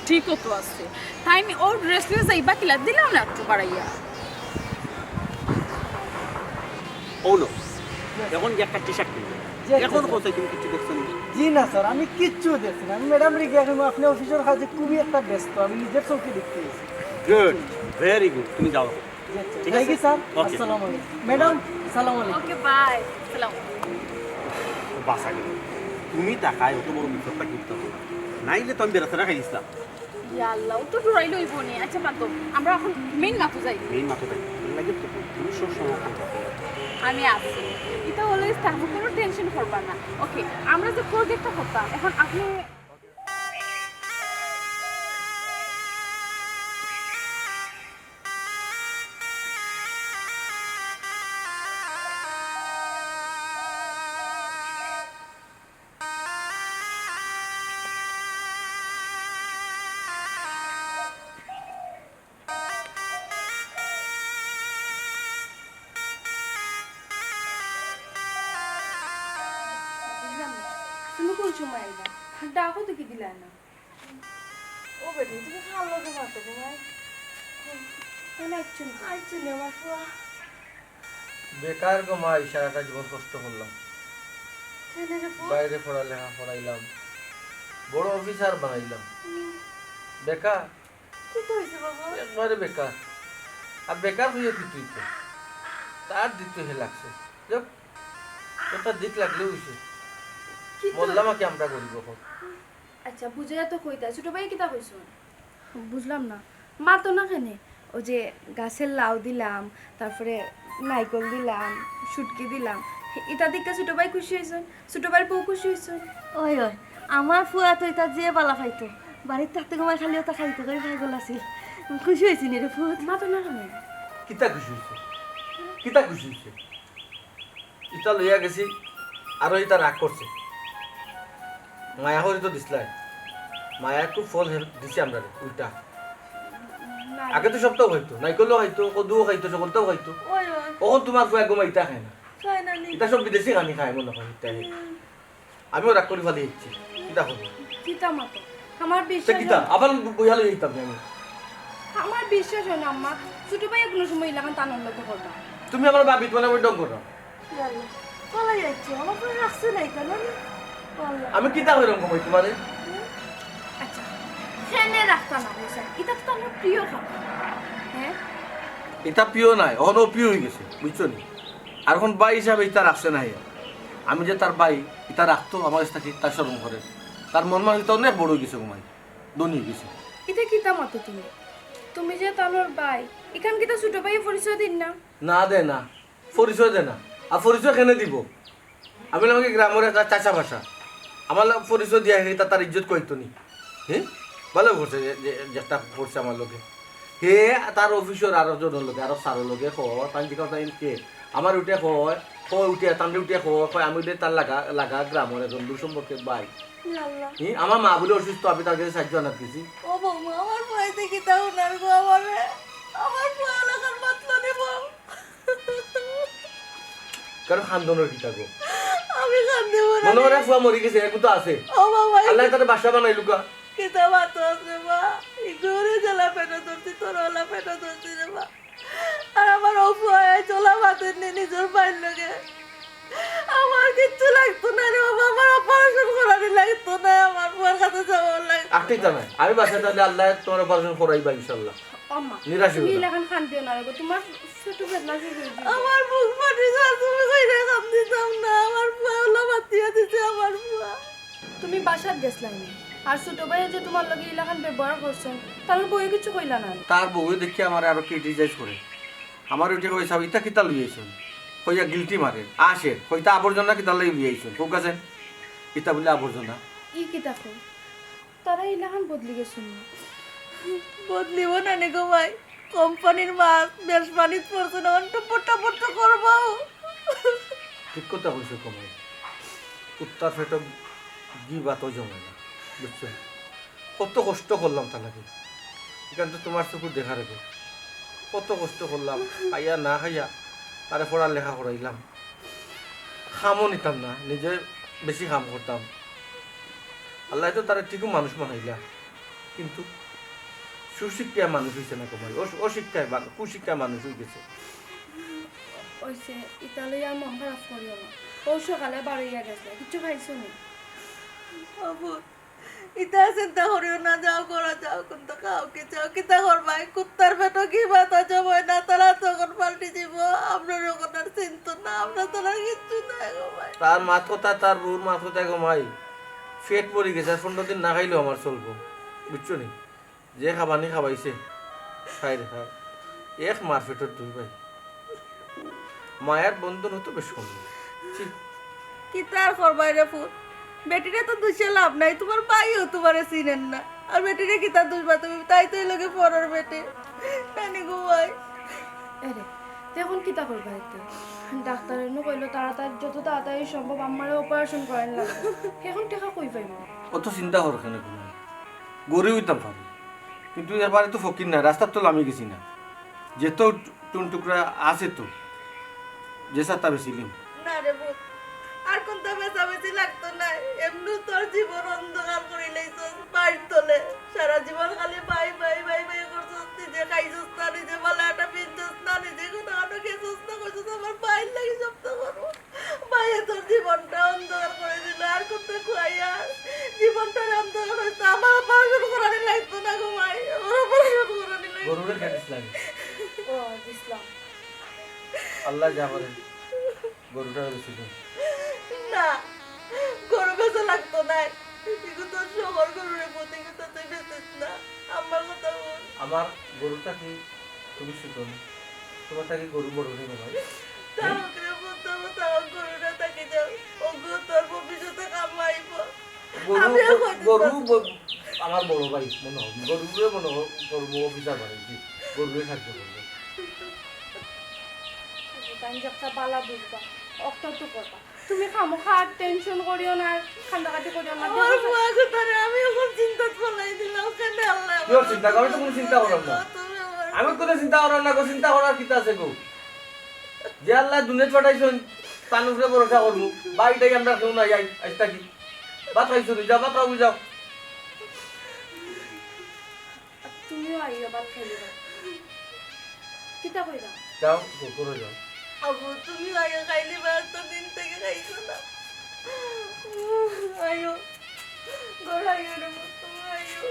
ঠিকও তো আছে, তাই আমি ওর ড্রেস নিয়ে যাইবা কিলা দিলাম না একটু বাড়াইয়া। ও নো এখন গিয়ে একটা টি শার্ট কিনবে, এখন কোথায় তুমি কিছু দেখছো না? জি না স্যার, আমি কিচ্ছু দেখছি না। আমি ম্যাডাম রে গিয়ে আপনি অফিসের কাজে খুবই একটা ব্যস্ত, আমি নিজের চোখে দেখতে গেছি। গুড, ভেরি গুড, তুমি যাও। ঠিক আছে স্যার, Okay. আসসালামু আলাইকুম ম্যাডাম। আসসালামু আলাইকুম। ওকে বাই, সালাম। বাসা গেল তুমি টাকায় অত বড় বিপদটা করতে হবে না, নাইলে তো আমি বেড়াতে রাখাই দিচ্ছিলাম। ইয়া আল্লাহ, ও তো ডরাই লইব নি। আচ্ছা মাতো আমরা এখন মেইন মাতো যাই। মেইন মাথা তাই লাগে তো তুমি সব সময় ওখানে থাকো। আমি আছি, এটা অলওয়েজ থাকবো, কোনো টেনশন করবা না। ওকে আমরা যে প্রজেক্টটা করতাম এখন আপনি তুমি কোন সময় আইবা? ডাকো তো কি দিলা না? ও বেটি তুমি খাওয়ার লোকে মারতো তোমার কেন একজন আমার ফুয়া বেকার গো মা, সারাটা জীবন কষ্ট করলাম, ছেলেরে ফুয়া বাইরে পড়ালেখা পড়াইলাম, বড় অফিসার বানাইলাম, বেকার, কি তো হয়েছে বাবা? একবারে বেকার। আর বেকার হয়ে কি তুই তো তার দিতে হে লাগছে, যাক তোরটা দিক লাগলে হইছে, কি তো বললাম কি আমরা করিব এখন। আচ্ছা বুঝাইয়া তো কইতা, ছোট ভাই কিতা কইছো? বুঝলাম না মা তো না কেনে ও যে গাছের লাউ দিলাম, তারপরে নাইকল দিলাম, শুটকি দিলাম, এটা দেখে ছোট ভাই খুশি হয়েছেন, ছোট ভাইয়ের বউ খুশি হয়েছেন। ওই ওই আমার ফুয়া তো এটা যে বালা খাইতো, বাড়ির থাকতে ঘুমাই খালি ওটা খাইতে করে খাই গলাছিল। খুশি হয়েছি নি রে ফুট মা তো না না কিতা খুশি হয়েছে কিতা খুশি হয়েছে ইটা লইয়া গেছি আরো ইটা রাগ করছে মায়া হরি তো দিসলাই মায়া খুব ফল দিছে আমরা উল্টা আগে তো সপ্তাহ হইতো নাইকলও হইতো কদুও খাইতো সকলটাও খাইতো ওই ওই কখন তোমার ফুয়া গোমা ইটা খায় না খাই না নি ইটা সব বিদেশি খানি খায় মনে হয় ইটা আমিও রাগ করি ফালি দিচ্ছি কিতা করবো কিতা মা তো আমার সে বিশ্বাস কিতা আবার বইয়া লই যেতাম আমি আমার বিশ্বাস হয় না আম্মা ছোট ভাই কোনো সময় লাগান তানোর লোক করবা তুমি আমার বাবি তোমার ওই ডং করো কলা যাচ্ছে আমার তো রাখছে নাই কেন আমি কিতা হইরম কমাই তোমারে আচ্ছা ফ্যানে রাখতা না বলছেন এটা তো আমার প্রিয় খাবার হ্যাঁ এটা প্রিয় নাই অন প্রিয় হয়ে গেছে বুঝছো নি আর এখন বাই হিসাবে এটা রাখছে না আমি যে তার বাই এটা রাখতো আমার কাছে থাকি তার স্মরণ করে তার মন মানসিকতা অনেক বড় হয়ে গেছে ঘুমাই দনি হয়ে গেছে এটা কিতা মতো তুমি তুমি যে তানোর ভাই এখান কিতা ছোট ভাই পরিচয় দিন না না দে না পরিচয় দে না আর পরিচয় কেন দিব আমি আমাকে গ্রামের একটা চাচা ভাষা আমার পরিচয় দিয়া হে তার ইজ্জত কইতো নি হ্যাঁ ভালো করছে যেটা করছে আমার লোকে হে তার অফিসর আরো জনের লোকে আরো সারের লোকে কয় পাঞ্জি কথা কে আমার উঠে কয় কয় উঠে তান্ডে উঠে কয় আমি উঠে তার লাগা গ্রামের একজন দূর সম্পর্কে বাই আমার মা বলে অসুস্থ আমি তার কাছে সাহায্য আনার কিছু ও বৌমা আমার ভয় দেখি তাও নার গো আমার ভয় লাগার মাতলা নেব কারণ খান্দনের কিতা গো আমি কান দেব না মনে করে ফুয়া মরি গেছে একটু আছে ও বাবা আল্লাহ তার বাসা বানাই লুকা কিতা বাত আছে মা ইগোরে জ্বালা পেটা ধরছি তোর ওলা পেটা ধরছি রে মা আর আমার অফুয়ায় চলা ভাতের নে নিজের বাইর লাগে আমার কিচ্ছু লাগতো না রে বাবা আমার অপারেশন করানি লাগতো না আমার বুয়ার কাছে যাওয়ার লাগতো আটটাই জানাই আমি বাসা তাহলে আল্লাহ তোমার অপারেশন করাইবা ইনশাল্লাহ আম্মা নিরাশ তুমি হইবা না। লাগান খান দিও না রে তোমার ছোট বেদনা শুরু হয়ে যাবে আমার বুক ফাটি যায় তুমি কইরা কাম দিতাম না আমার বুয়া ওলা বাতিয়া দিতে আমার বুয়া তুমি বাসার গেছলাই নি আর ছোট ভাই যে তোমার লগে ইলাখান ব্যবহার করছেন তার বই কিছু কইলা না তার বউ দেখি আমার আরো ক্রিটিসাইজ করে আমার ওইটা কইসা ইতা কিতা লইয়াইছেন কইয়া গিলটি মারে আসে কইতা আবর্জনা কিতা লই লইয়াইছেন কোক আছেন ইতা বলে আবর্জনা ই কি দেখো তারা ইলাখান বদলি গেছেন বদলিব না নে গো ভাই কোম্পানির মাছ বেশ পানিত পড়ছে না টুপট করবো ঠিক কথা কইছো কমাই কুত্তার ফেটো গি বাতো জমে না বুঝছো কত কষ্ট করলাম তা লাগে এখান তো তোমার চোখ দেখা রেখে কত কষ্ট করলাম খাইয়া না খাইয়া তারে পড়ালেখা করাইলাম খামও নিতাম না নিজে বেশি কাম করতাম আল্লাহ তো তারা ঠিকও মানুষ বানাইলা কিন্তু সুশিক্ষায় মানুষ হয়েছে না কমাই অশিক্ষায় কুশিক্ষায় মানুষ হয়ে গেছে ওইসে ইতালি আর মন খারাপ করিও না ও সকালে বাড়িয়া গেছে কিছু খাইছো নি বাবু ইতা চিন্তা করিও না যাও করা যাও কিন্তু খাও কি চাও কিতা করবাই কুত্তার পেটো কি বাতা জমায় না তারা তখন পাল্টি যাব আপনার ওখান আর চিন্তা না আমরা তোরা কিচ্ছু নাই গো ভাই তার মাত কথা তার বউর মাত কথা ঘুমাই ফেট পড়ে গেছে আর 15 দিন না খাইলেও আমার চলবো বুঝছো নি যে খাবানি খাবাইছে খাই রে খাই এক মার ফেটর দুই ভাই মায়ের বন্ধন হতো বেশ কম কিতা আর করবাই রে ফুট বেটিরে তো দুষে লাভ নাই তোমার ভাইও তোমারে চিনেন না আর বেটিরে কিতা দুষবা তুমি তাই তো লগে পরের বেটে নানি গো ভাই আরে এখন কিতা করবা এতে ডাক্তারের নো কইলো তাড়াতাড়ি যত তাড়াতাড়ি সম্ভব আমারে অপারেশন করেন লাগবে এখন টাকা কই পাইব অত চিন্তা কর কেন কোনো গড়ে হইতাম পারি কিন্তু এবারে তো ফকির না রাস্তার তো আমি গেছি না যেত টুন টুকরা আছে তো যে সাতা বেশিলিম না রে ফুট আর কোনটা বেশি লাগতো না এমনি তোর জীবন অন্ধকার করে লইছস বাইর তোলে সারা জীবন খালি বাই করছস নিজে খাইছস না নিজে বালাটা পিনছস না নিজে কোনো আনো খেছস না কইছস আমার বাইর লাগি সব তো করো বাইরে তোর জীবনটা অন্ধকার করে দিল আর কোনটা খুয়াইয়া জীবনটা অন্ধকার হইছে আমার অপারেশন করানি লাগতো না গো ভাই আমার অপারেশন করানি লাগতো গরুরে কাটিস লাগে ও ইসলাম আল্লাহ যা করে গরুটা বেশি না গরু বেচা লাগতো না কিন্তু তোর শহর গরুরে প্রতি কিন্তু তুই বেচিস না আমার কথা বল আমার গরুটা কি তুমি শুধু তোমারটা কি গরু বড় হয়ে ভাই তাহলে বলতে তাও গরুটা তাকে যাও ও গো তোর ভবিষ্যতে কামাইব গরু আমার বড় ভাই মনে হোক গরুরে মনে হোক করবো অফিসার বানাইছি গরুরে সাহায্য করবো একটা বালা বুঝবা অক্টা তো করবা তুমি খামোখা টেনশন করিও না আর খান্দাকাটি করিও না আমার বুয়া কথারে আমি এখন চিন্তা ফলাই দিলাম কেন আল্লাহ তোর চিন্তা আমি তো কোনো চিন্তা করলাম না আমি কোনো চিন্তা করার না চিন্তা করার কিতা আছে গো যে আল্লাহ দুনিয়া পাঠাইছেন তার উপরে ভরসা করবো বাড়িটাই আমরা কেউ নাই আজ থাকি ভাত খাইছো যাও ভাত খাবো যাও তুমিও আইয়া বাদ খাইলে কিতা কইরা যাও করে যাও আবু তুমি আগে খাইলি বা তো দিন থেকে খাইছো না আয়ো গড়াইও রে মত আয়ো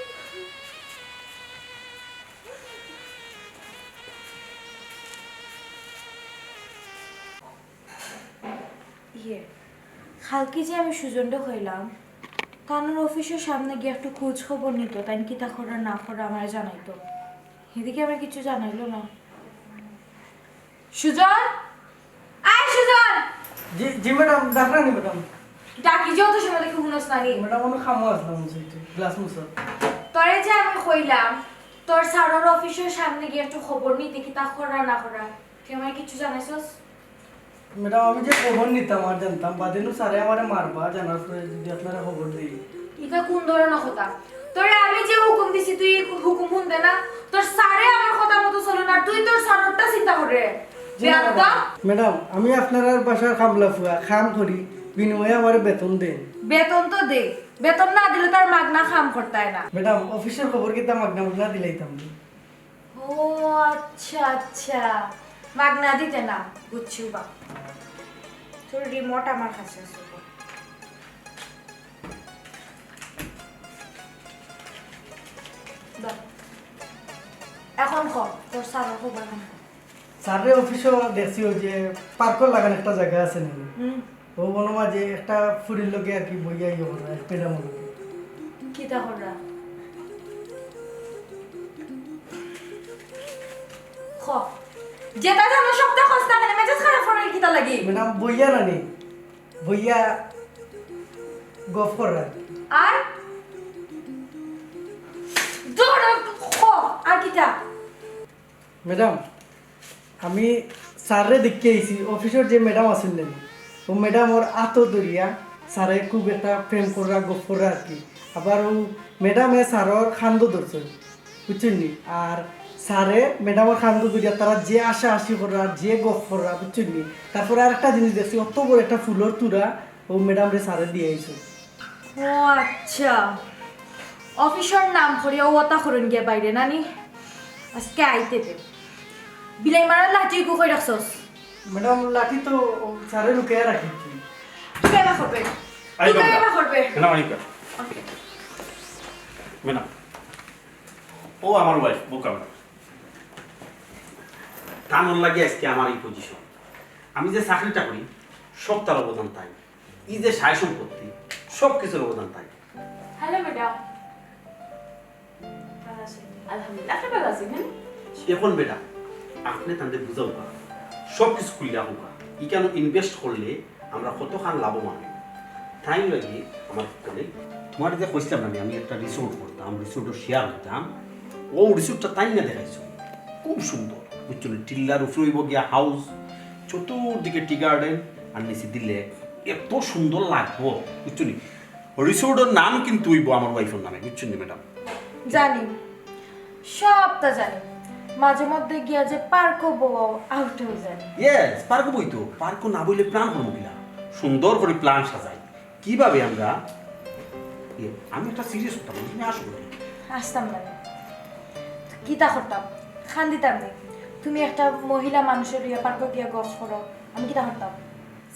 ইয়ে কালকে যে আমি সুজনটা হইলাম কারণ অফিসের সামনে গিয়ে একটু খোঁজ খবর নিত তাই কিতা করা না করা আমার জানাইতো এদিকে আমার কিছু জানাইলো না সুজন আয় সুজন জি জি ম্যাডাম ডাকরানি ম্যাডাম ডাকি যত সময় দেখে শুনস না নি ম্যাডাম অনেক খামো আসলাম সেইটা গ্লাস মুসা তোরে যে আমি কইলাম তোর স্যারের অফিসের সামনে গিয়ে একটু খবর নিতে কিতা করা না করা তুই আমার কিছু জানাইছস ম্যাডাম আমি যে খবর নিতাম আর জানতাম বাদেনু স্যারে আমারে মারবা জানার পরে যদি আপনারা খবর দিই এটা কোন ধরনের কথা তোরে আমি যে হুকুম দিছি তুই হুকুম শুনতে না তোর স্যারে আমার কথা মতো চলো না তুই তোর স্যারটা চিন্তা করে ম্যাডাম আমি আপনার বাসার খামলা ফুয়া খাম করি বিনিময়ে আমার বেতন দেন বেতন তো দে বেতন না দিলে তার মাগনা খাম করতে হয় না ম্যাডাম অফিসের খবর কিতা মাগনা মাগনা দিলাইতাম ও আচ্ছা আচ্ছা মাগনা দিতে না বুঝছি বা তোর রিমোট আমার কাছে আছে এখন কর তোর স্যারের খবর না স্যারের অফিসে দেখছি যে পার্কর লাগান একটা জায়গা আছে নাকি ও বলো মাঝে একটা ফুরির লোকে আর কি বইয়া ইয়ে করো পেডাম লোকে কিতা কররা খ যেটা জানো সবটা খস্তা কেন মেজাজ খারাপ করে কিতা লাগি ম্যাডাম বইয়া নানি বইয়া গফ করা আর দৌড় খ আর কিতা ম্যাডাম আমি স্যারে দেখতে আইছি অফিসের যে ম্যাডাম আছেন নানি ও ম্যাডাম ওর আত দরিয়া স্যারে খুব একটা প্রেম করা গফ করা আর কি আবার ও ম্যাডামে স্যারের খান্দ ধরছেন বুঝছেন নি আর স্যারে ম্যাডামের খান্দ দরিয়া তারা যে আশা আশি করা যে গফ করা বুঝছেন নি তারপরে আর একটা জিনিস দেখছি অত বড় একটা ফুলের তুরা ও ম্যাডাম রে স্যারে দিয়ে আইছে ও আচ্ছা অফিসের নাম করে ও ওটা করুন গিয়ে বাইরে নানি আজকে আইতে দে বিলাই মারা লাঠি কো কই রাখছস ম্যাডাম লাঠি তো স্যারে লুকিয়ে রাখিছি তুই কেবা করবে তুই কেবা করবে না মানিকা ম্যাডাম ও আমার ওয়াইফ বোকা ম্যাডাম কামন লাগে আজকে আমার এই পজিশন আমি যে চাকরিটা করি সব তার অবদান তাই এই যে সায় সম্পত্তি সব কিছুর অবদান তাই হ্যালো ম্যাডাম আলহামদুলিল্লাহ আপনি ভালো আছেন এখন বেটা আপনি তাদের বুঝাও কা সব কিছু খুলে হোক ই কেন ইনভেস্ট করলে আমরা কতখান লাভবান তাই লাগে আমার করে তোমার যে কইছিলাম না আমি একটা রিসোর্ট করতাম রিসোর্টের শেয়ার হতাম ও রিসোর্টটা তাই না দেখাইছো খুব সুন্দর বুঝছো টিল্লার উপরে হইব গিয়া হাউস চতুর্দিকে টি গার্ডেন আর নিচে দিলে এত সুন্দর লাগবো বুঝছো নি রিসোর্টের নাম কিন্তু হইব আমার ওয়াইফের নামে বুঝছো নি ম্যাডাম জানি সবটা জানি মাঝে মধ্যে গিয়া যে পার্ক হবো আউটও জানি ইয়েস পার্ক বই তো পার্ক না বইলে প্ল্যান করবো কিনা সুন্দর করে প্ল্যান সাজাই কিভাবে আমরা আমি একটা সিরিয়াস হতাম তুমি আসো আসতাম না কিতা করতাম খান দিতাম নি তুমি একটা মহিলা মানুষের ইয়ে পার্ক গিয়া গছ করো আমি কিতা করতাম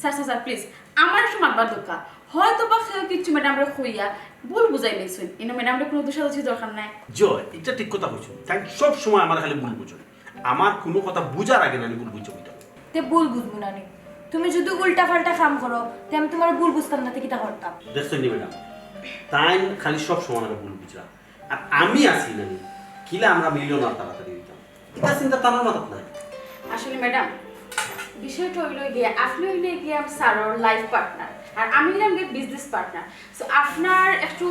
স্যার স্যার প্লিজ আমার একটু মারবার দরকার হয়তো বা কেউ কিছু ম্যাডামরা খুইয়া ভুল বুঝাই লাইছেন ইনো ম্যাডামরা কোনো দোষাদোষি দরকার নাই জয় এটা ঠিক কথা কইছো তাই সব সময় আমার খালি ভুল বুঝো আমার কোনো কথা বুঝার আগে না আমি ভুল বুঝছো বুঝতাম তে ভুল বুঝবো না নি তুমি যদি উল্টা পাল্টা কাম করো তে আমি তোমার ভুল বুঝতাম না তে কিতা করতাম দেখছেন নি ম্যাডাম তাই খালি সব সময় আমার ভুল বুঝরা আর আমি আছি না কিলা আমরা মিলিয়ন আর তাড়াতাড়ি দিতাম এটা চিন্তা তার মাথা নাই আসলে ম্যাডাম বিষয়টা হইলো গিয়ে আপনি হইলে গিয়ে আমার স্যারের লাইফ পার্টনার আর আমি হইলাম গিয়ে বিজনেস পার্টনার। সো আপনার একটু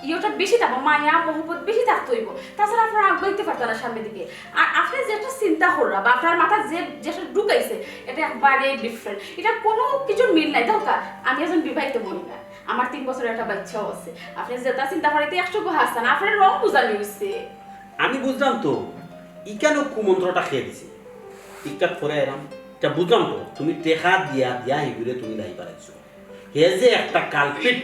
ইয়েটা বেশি থাকবো, মায়া মহব্বত বেশি থাকতে হইব, তাছাড়া আপনার আগাইতে পারতো না সামনের দিকে। আর আপনি যেটা চিন্তা করা বা আপনার মাথা যেটা ঢুকাইছে এটা একবারে ডিফারেন্ট, এটা কোনো কিছুর মিল নাই। দরকার আমি একজন বিবাহিত মহিলা, আমার 3 বছরের একটা বাচ্চাও আছে। আপনি যেটা চিন্তা করাইতে 100 হাসান, আপনার রং বুঝানি হয়েছে। আমি বুঝলাম তো ই কেন কুমন্ত্রটা খেয়ে দিছে, টিকটাক করে এলাম এটা বুঝলাম তো। তুমি টেকা দিয়া দিয়া এগুলো তুমি দায়ী পারাইছো, হে যে একটা কালপিট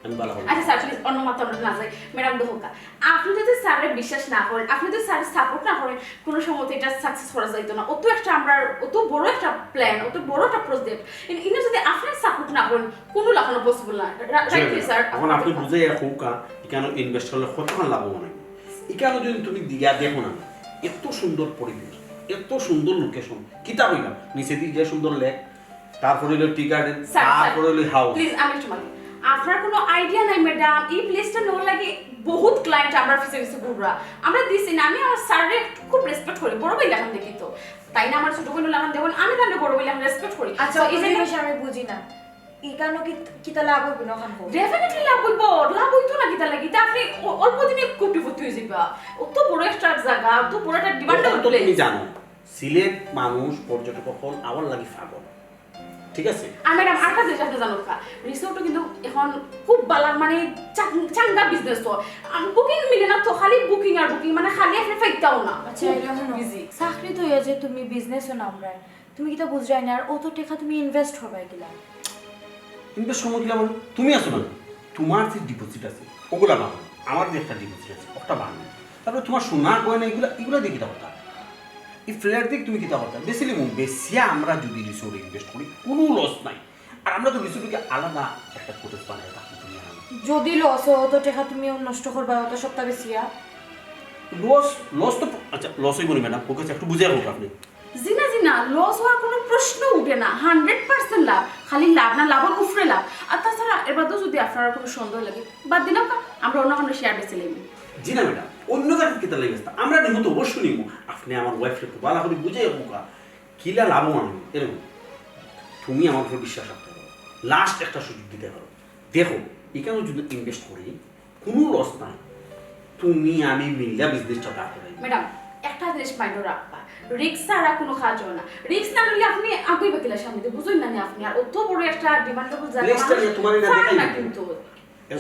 আমি বলা হলো। আচ্ছা স্যার প্লিজ অন্য মত আমরা না যাই। ম্যাডাম দোকা, আপনি যদি স্যারের বিশ্বাস না করেন, আপনি যদি স্যারের সাপোর্ট না করেন, কোনো সময় এটা সাকসেস করা যাইতো না। অত একটা আমরা অত বড় একটা প্ল্যান, অত বড় একটা প্রজেক্ট, ইনি যদি আপনার সাপোর্ট না করেন কোনো লাগানো পসিবল না। Right sir? এখন আপনি বুঝে হোকা কেন ইনভেস্ট করলে কতক্ষণ লাভ হবে না, এখানে যদি তুমি দিয়া দেখো না, এত সুন্দর পরিবেশ, এত সুন্দর লোকেশন, কিতা হইলাম নিচে দিয়ে যে সুন্দর লেক, তারপরে হইলো টি গার্ডেন, তারপরে হইলো হাউস। প্লিজ আমি একটু মানে আপনার কোনো আইডিয়া নাই ম্যাডাম, এই প্লেসটা নোর লাগে বহুত ক্লায়েন্ট আমরা ফিসে ফিসে ঘুররা আমরা দিছি না। আমি আমার স্যারের খুব রেসপেক্ট করি, বড় ভাই লাগান দেখি তো, তাই না? আমার ছোট বোন লাগান দেখুন, আমি তাহলে বড় ভাই লাগান রেসপেক্ট করি। আচ্ছা এই জিনিস আমি বুঝি না, ইকানো কিতা লাভ হইব না খান ডেফিনেটলি লাভ হইব, লাভ হইতো না কিতা লাগি তা আপনি অল্প দিনে কোটিপতি হয়ে যাবা। অত বড় একটা জায়গা, অত বড় একটা ডিমান্ডেবল প্লেস। তুমি জানো সিলেট মানুষ পর্যটক হল আবার লাগি পাগল, ঠিক আছে? আর ম্যাডাম আরেকটা জিনিস আপনি জানো কা, রিসোর্টও কিন্তু এখন খুব বালা মানে চাঙ্গা বিজনেস তো, বুকিং মিলে না তো, খালি বুকিং আর বুকিং, মানে খালি আপনি ফাইতাও না। আচ্ছা এটা হলো চাকরি তো হয়ে যে তুমি বিজনেসও নামরাই, তুমি কিতা বুঝরাই না আর অত টাকা তুমি ইনভেস্ট হবে কিলা? ইনভেস্ট সময় দিলাম তুমি আসো না, তোমার যে ডিপোজিট আছে ওগুলা না, আমার যে একটা ডিপোজিট আছে ওটা বাড়বে, তারপরে তোমার সোনা গয়না এগুলা এগুলা দিয়ে কিতা কথা, এই ফ্ল্যাট দিক তুমি কিতা কথা বেশিলি বেশিয়া আমরা যদি রিসোর্টে ইনভেস্ট করি কোনো লস নাই। আর আমরা তো রিসোর্টকে আলাদা একটা কোটেজ বানাই রাখি, তুমি যদি লস হয় অত টাকা তুমি নষ্ট করবা অত সপ্তাহ বেশিয়া লস লস তো আচ্ছা লস হইব না ম্যাডাম, ওকে একটু বুঝে হোক আপনি। জিনা জিনা লস হওয়ার কোনো প্রশ্ন উঠে না, 100% লাভ, খালি লাভ না লাভের উপরে লাভ। আর তাছাড়া এবার তো যদি আপনার কোনো সন্দেহ লাগে বাদ দিলাম, আমরা অন্য কোনো শেয়ার বেছে নেব। জি না ম্যাডাম, অন্য জায়গায় কিতা লাগে আমরা নিব তো অবশ্যই নিব। আপনি আমার ওয়াইফকে একটু ভালো করে বুঝে হোকা কিলা লাভবান এরকম, তুমি আমার উপর বিশ্বাস রাখতে পারো, লাস্ট একটা সুযোগ দিতে পারো। দেখো এখানে যদি ইনভেস্ট করি কোনো লস নাই, তুমি আমি মিলিয়া বিজনেসটা দাঁড় করাই। ম্যাডাম একটা জিনিস মাইন্ড রাখবা, রিস্ক ছাড়া কোনো কাজ হয় না। রিস্ক না নিলে আপনি আগুই বাকিলা সামনে দিয়ে বুঝুন না আপনি, আর অত বড় একটা ডিমান্ডেবল জায়গা তোমার এটা দেখাই না, কিন্তু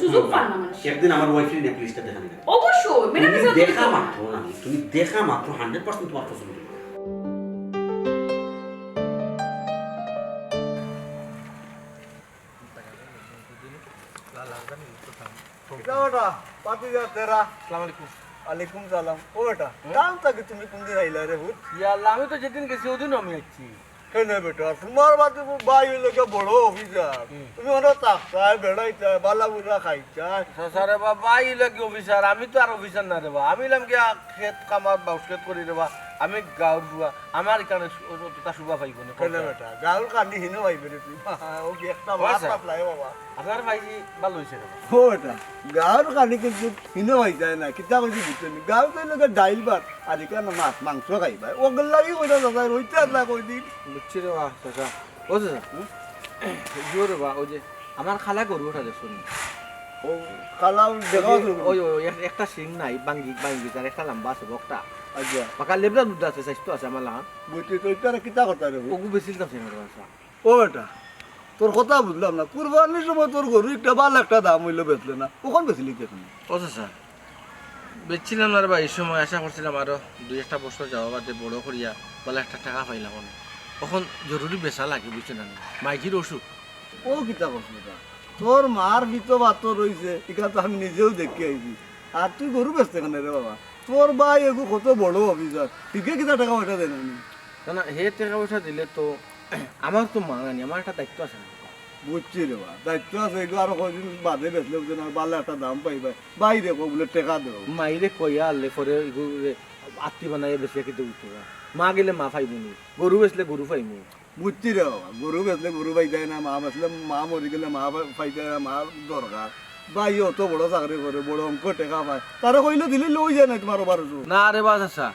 সুযোগ পান না মানুষ। একদিন আমার ওয়াইফের নিয়ে প্লিজটা দেখা নিবে অবশ্যই ম্যাডাম, দেখা মাত্র না, তুমি দেখা মাত্র 100% তোমার পছন্দ হবে। তেরা আলাইকুম সালাম। ও বেটা কাম থাকে তুমি কোন দিন আইলা রে ভূত? ইয়াল্লা আমি তো যেদিন গেছি ওদিন আমি আছি। কেন বেটা তোমার বাদে ভাই লোকে বড় অফিসার, তুমি ওরা তাকায় বেড়াইতা বালা বুড়া খাইতা। সারে বাবা এই লাগি অফিসার, আমি তো আর অফিসার না রে বা, আমি লাম গিয়া খেত কামার বাউস খেত করি রে বা, আমি গাঁর বুয়া আমার এখানে তা শুভা পাইব না। কেন বেটা গাঁর কান্দি হিনো পাইবে রে তুই? ও কি একটা মাছ পাতলাই বাবা। আপনার ভাই ভালো হয়েছে রে বা। ও বেটা গাঁর কান্দি কিন্তু হিনো পাই যায় না, কিতা কইছি বুঝছেন? গাঁর তো লোকে ডাইল ভাত আর এখানে মাছ মাংস খাইবা, ওগুলো লাগি ওইটা দাদা রইতে না কই দিন। বুঝছি রে বা চাচা। ও চাচা জোরে বা, ওই যে আমার খালা গরু ওঠা দেখুন, ও কালাম দেখা ওই ওই একটা সিং নাই বাঙ্গি বাঙ্গি তার একটা লম্বা আছে বকটা, আচ্ছা পাকা লেবরা দুধ আছে স্বাস্থ্য আছে আমার লাগান, বুঝছি তো এটা কিতা কথা রে? ওগু বেশি দাম আছে না। ও বেটা তোর কথা বুঝলাম না, কুরবানির সময় তোর গরু একটা ভালো একটা দাম হইলো বেচলে না, কখন বেচলি এখন? ও চাচা বেচছিলাম না রে বা, এই সময় আশা করছিলাম আরো 2-1 বছর যাওয়া বাদে বড় করিয়া বলে একটা টাকা পাইলাম অনেক, তখন জরুরি বেচা লাগে বুঝছেন না, মাইজির অসুখ। ও কিতা করছ বেটা, তোর মার ভিতো ভাত রইছে এটা তো আমি নিজেও দেখে আইছি, আর তুই গরু বেচতে কেন রে বাবা? তোর ভাই এগু কত বড় অফিসার, ঠিকই কিতা টাকা পয়সা দেন আমি না না হে টাকা পয়সা দিলে তো আমার তো মানানি, আমার একটা দায়িত্ব আছে না। বুঝছি রে বা, দায়িত্ব আছে এগু আরো কদিন বাদে বেচলে বুঝছেন আর ভালো একটা দাম পাইবে, বাইরে বলে টাকা দেবো। মাইরে কইয়া আনলে পরে আত্মি বানাই বেশি কিন্তু উঠতে মা গেলে মা পাইবনি, গরু বেচলে গরু পাইবো। বুঝছি রে বাবা, গরু বেচলে গরু পাই যায় না, মা বেচলে মা মরি গেলে মা পাই যায় না, মা দরকার। ভাই অত বড় চাকরি করে বড় অঙ্ক টাকা পায়, তারা কইলে দিলে লই যায় না তোমার বারোশো। না রে বা চাচা,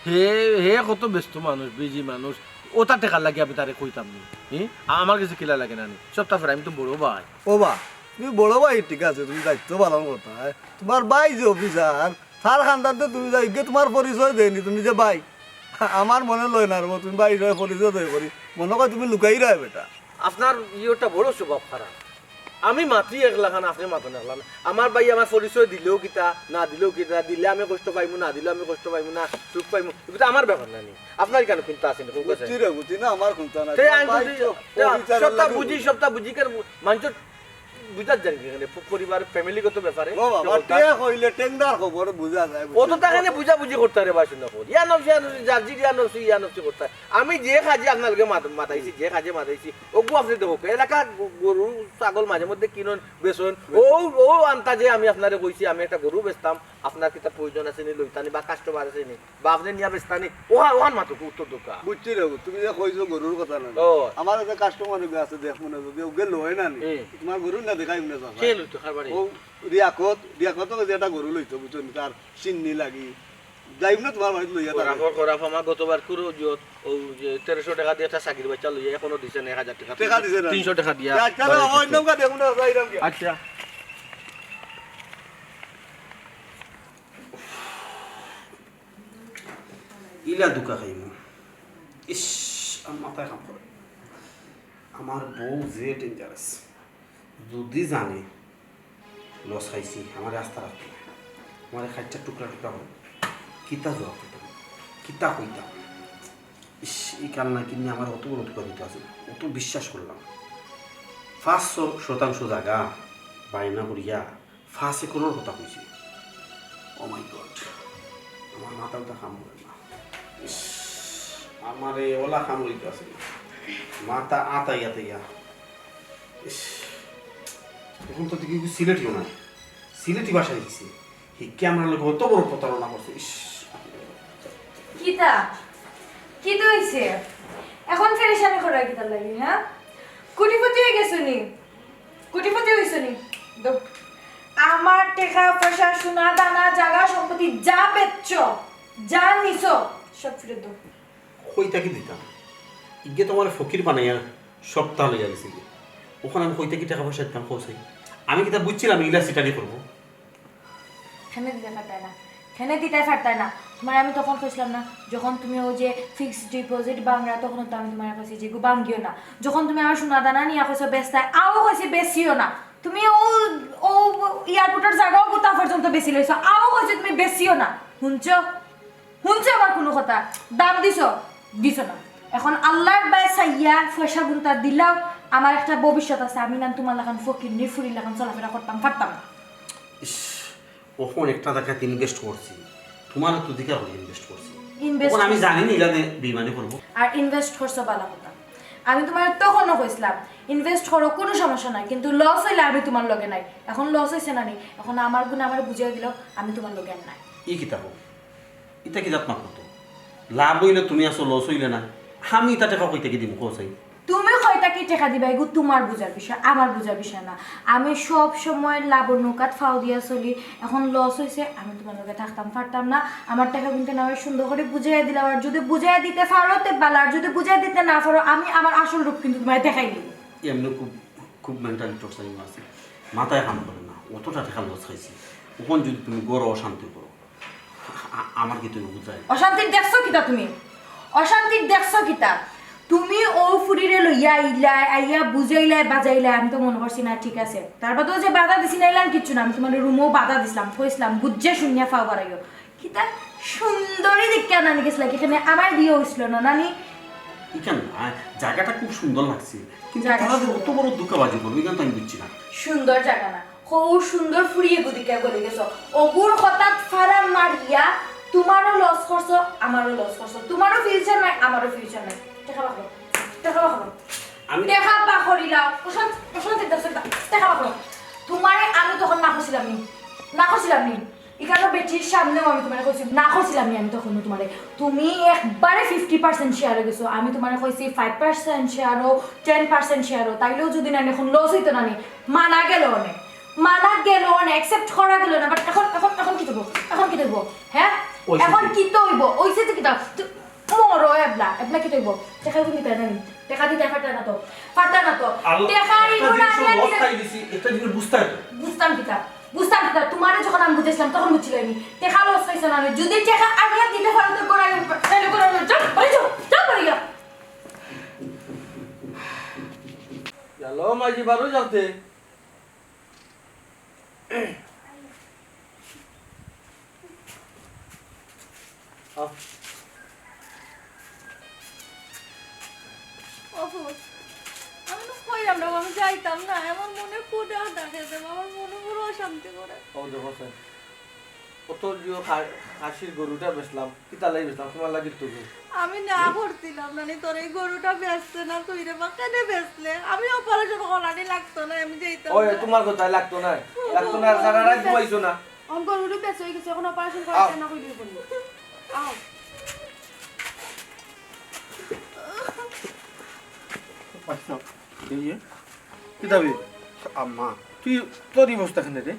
হে হে কত ব্যস্ত মানুষ বিজি মানুষ, ওটা টেকা লাগে আমি তারে কইতাম নি আমার কিছু কিলা লাগে না সপ্তাহ পরে আমি তো বড় ভাই ও বা তুমি বড় ভাই ঠিক আছে তুমি দায়িত্ব পালন করতে হয় তোমার ভাই যে অফিসার তার খানদানতে তুমি যাই গিয়ে তোমার পরিচয় দেয়নি তুমি যে ভাই আমার মনে লয় না রব তুমি ভাই পরিচয় দেয় করি মনে কর তুমি লুকাই রায় বেটা আপনার ইয়েটা বড় স্বভাব খারাপ আমি মাতি একলা খান আপনি মাতন একলা না আমার ভাই আমার পরিচয় দিলেও কিতা না দিলেও কিতা দিলে আমি কষ্ট পাইমু না দিলে আমি কষ্ট পাইমু না সুখ পাইমু এটা আমার ব্যাপার না আপনার কেন চিন্তা আছে বুঝছি না আমার চিন্তা নাই সপ্তাহ বুঝি কার মানুষ বুঝার জানি পরিবার ফ্যামিলিগত ব্যাপারে কইলে টেন্ডার খবর বুঝা যায় ও তো তাকে বুঝাবুঝি করতে রে বাসুন ইয়া নফসি জার্জি ইয়া নফসি করতে আমি যে কাজে আপনাকে মাতাইছি যে কাজে মাতাইছি ওগু আপনি দেখো এলাকা গরু ছাগল মাঝে মধ্যে কিনুন বেচুন ও আন্তাজে আমি আপনারে কইছি আমি একটা গরু বেচতাম আপনার কিতা প্রয়োজন আছে নি লইতানি বা কাস্টমার আছে নি বা আপনি নিয়া বেচতানি ওহান মাতো উত্তর দোকা বুঝছি রে তুমি যে কইছো গরুর কথা না আমার একটা কাস্টমার আছে দেখ মনে যদি ওকে লয় না তোমার গরু না দেখাই মনে চাও কে লইতো খাবারে ও রিয়াকত যে একটা গরু লইতো বুঝছো তার চিন্নি লাগি যাইব না তোমার বাড়িতে লইয়া করাফ আমার গতবার কুরো যত ও যে 1300 টাকা দিয়ে একটা চাকরির বাচ্চা লইয়া এখনো দিছে না 1000 টাকা টাকা দিছে না 300 টাকা দিয়া আচ্ছা ওই নৌকা দেখুন না যাইরাম কি আচ্ছা ইলা দুকা খাইমু ইস আমার মাথায় কাম করে আমার বউ যে ডেঞ্জারাস যদি জানে লস খাইছি আমার রাস্তা রাখতে আমার খাইটা টুকরা টুকরা হবে কিতা জবাব দিতাম কিতা কইতাম ইস এই কান্না কিনে আমার অত বড় টুকরা দিতে আছে অত বিশ্বাস করলাম 500% জায়গা বাইনা করিয়া 5 করোড় কথা কইছি ও মাই গড আমার মাথাটা কাম করে না ইস আমার এই ওলা কাম লইতে আছে মাথা আতাইয়া তাইয়া ইস এখন তো দেখি সিলেটিও নাই সিলেটি ভাষায় দিছি হিকে আমরা লোক অত বড় প্রতারণা করছে ইস কিতা কি তো হইছে এখন ফেরেশানি করার কিতা লাগি হ্যাঁ কোটিপতি হয়ে গেছো নি কোটিপতি হইছো নি আমার টাকা পয়সা সোনা দানা জায়গা সম্পত্তি যা বেচছো যা নিছো সব ফিরে দাও কইতা কি দিতাম ইগে তোমার ফকির বানাইয়া সপ্তাহ লইয়া গেছি ওখানে আমি কইতা কি টাকা পয়সা দিতাম কৌসাই আমি কি তা বুঝছিলাম ইলা সিটারি করবো খেনে দিতে পারতাই না খেনে দিতে পারতাই না তোমার আমি তখন কইছিলাম না যখন তুমি ওই যে ফিক্সড ডিপোজিট বাংলা তখন তো আমি তোমার কাছে যে বাঙ্গিও না যখন তুমি আমার সোনা দানা নিয়ে কইছো বেচতাই আও কইছি বেচিও না তুমি ও এয়ারপোর্টের জায়গাও গোটা পর্যন্ত বেশি লইছো আও কইছি তুমি বেচিও না শুনছো আমার কোনো কথা দাম দিছো না এখন আল্লাহর বাই চাইয়া পয়সা গুনতা দিলাও আমার একটা ভবিষ্যৎ আছে আমি না তোমার লাগান ফকির নিফুরি লাগান চলাফেরা করতাম পারতাম না ইস ওখন একটা টাকাতে ইনভেস্ট করছি তোমার তো দিকা করে ইনভেস্ট করছি ইনভেস্ট আমি জানি না ইলাতে বেইমানি করবো আর ইনভেস্ট করছো ভালো কথা আমি তোমার তখনও কইছিলাম ইনভেস্ট করো কোনো সমস্যা নাই কিন্তু লস হইলে আমি তোমার লগে নাই এখন লস হইছে না নি এখন আমার গুণ আমার বুঝিয়ে দিল আমি তোমার লগে নাই ই কিতা হোক ইটা কি জাত না করতো লাভ হইলে তুমি আসো লস হইলে না আমি ইটা টাকা কইতে কি দিব কৌসাই তুমি হয়তো কি টাকা দিবা এগু তোমার বুঝার বিষয় আমার বুঝার বিষয় না আমি সব সময় লাভর নৌকাত ফাও দিয়া চলি এখন লস হয়েছে আমি তোমার লগে থাকতাম পারতাম না আমার টাকা কিন্তু না সুন্দর করে বুঝাইয়া দিলাম আর যদি বুঝাইয়া দিতে পারো তে ভালো আর যদি বুঝাইয়া দিতে না পারো আমি আমার আসল রূপ কিন্তু তোমায় দেখাই দিব এমনি খুব মেন্টালি টর্চারিং আছে মাথায় কাম করে না অতটা টাকা লস খাইছি ওখান যদি তুমি গড় অশান্তি করো আমার কি তুমি বুঝাই অশান্তির দেখছো কিতা তুমি অশান্তির দেখছো কিতা তুমি ও ফুরিরে লইয়া আইয়া বুঝাইলাই বাজাইলাই আমি তো মনে করছি না ঠিক আছে তারপর যে বাধা দিছি নাইলাম কিচ্ছু না আমি তোমার রুমও বাধা দিছিলাম কইছিলাম বুঝে শুনিয়া ফাও বাড়াইও কিতা সুন্দরী দেখে নানি গেছিল এখানে আমার দিয়ে হইছিল না নানি এখানে জায়গাটা খুব সুন্দর লাগছে কিন্তু তারা অত বড় দুঃখবাজি করবো এখানে তো আমি বুঝছি না সুন্দর জায়গা না খুব সুন্দর ফুরিয়ে গুদিকে বলে গেছো অগুর হঠাৎ ফারা মারিয়া তোমারও লস করছো আমারও লস করছো তোমারও ফিউচার নাই আমারও ফিউচার নাই তোমারে আমি তখন না করছিলাম নি এখানে বেটির সামনেও আমি তোমার কইছি না করছিলাম নি আমি তখন তোমারে তুমি একবারে 50% শেয়ার হয়ে গেছো আমি তোমারে কইছি 5% শেয়ারও 10% শেয়ারও তাইলেও যদি না এখন লস হইতো না নি মানা গেল অনেক অ্যাকসেপ্ট করা গেল না বাট এখন কি দেবো হ্যাঁ এখন কি তো হইব ওইসে তো কি দাও মরো এবলা এবলা কি তৈব টেকা দিতে না নি টেকা দিতে ফাটা না তো টেকা ইগো না দিছি একটা জিনিস বুঝতে হয় বুঝতাম কিতা তোমারে যখন আমি বুঝেছিলাম তখন বুঝছিল আমি টেকা লস খাইছ না যদি টেকা আমি দিতে পারো তো গোড়া ফেলে করে যাও বাড়ি যাও বাড়ি যাও চলো মাঝি বারো যাতে অপু আমি তো কইলাম না আমি যাইতাম না আমার মনে কোটাও ডাকে দেব আমার মনে পুরো অশান্তি করে ও দেখো স্যার কত জিও হাসির গরুটা বেচলাম কিতা লাই বেচলাম তোমার লাগি তো আমি না করছিলাম না নি তোর এই গরুটা বেচতে না তুই রে বা কেন বেচলে আমি অপারেশন করানি লাগতো না আমি যাইতাম ওই তোমার কথা লাগতো না আর সারা রাত ঘুমাইছো না গরুটা বেঁচে হয়ে গেছে এখন অপারেশন করাতে না কইলে বলি আও আচ্ছা এই কিতাবে আম্মা তুই তোর অবস্থা কেন রে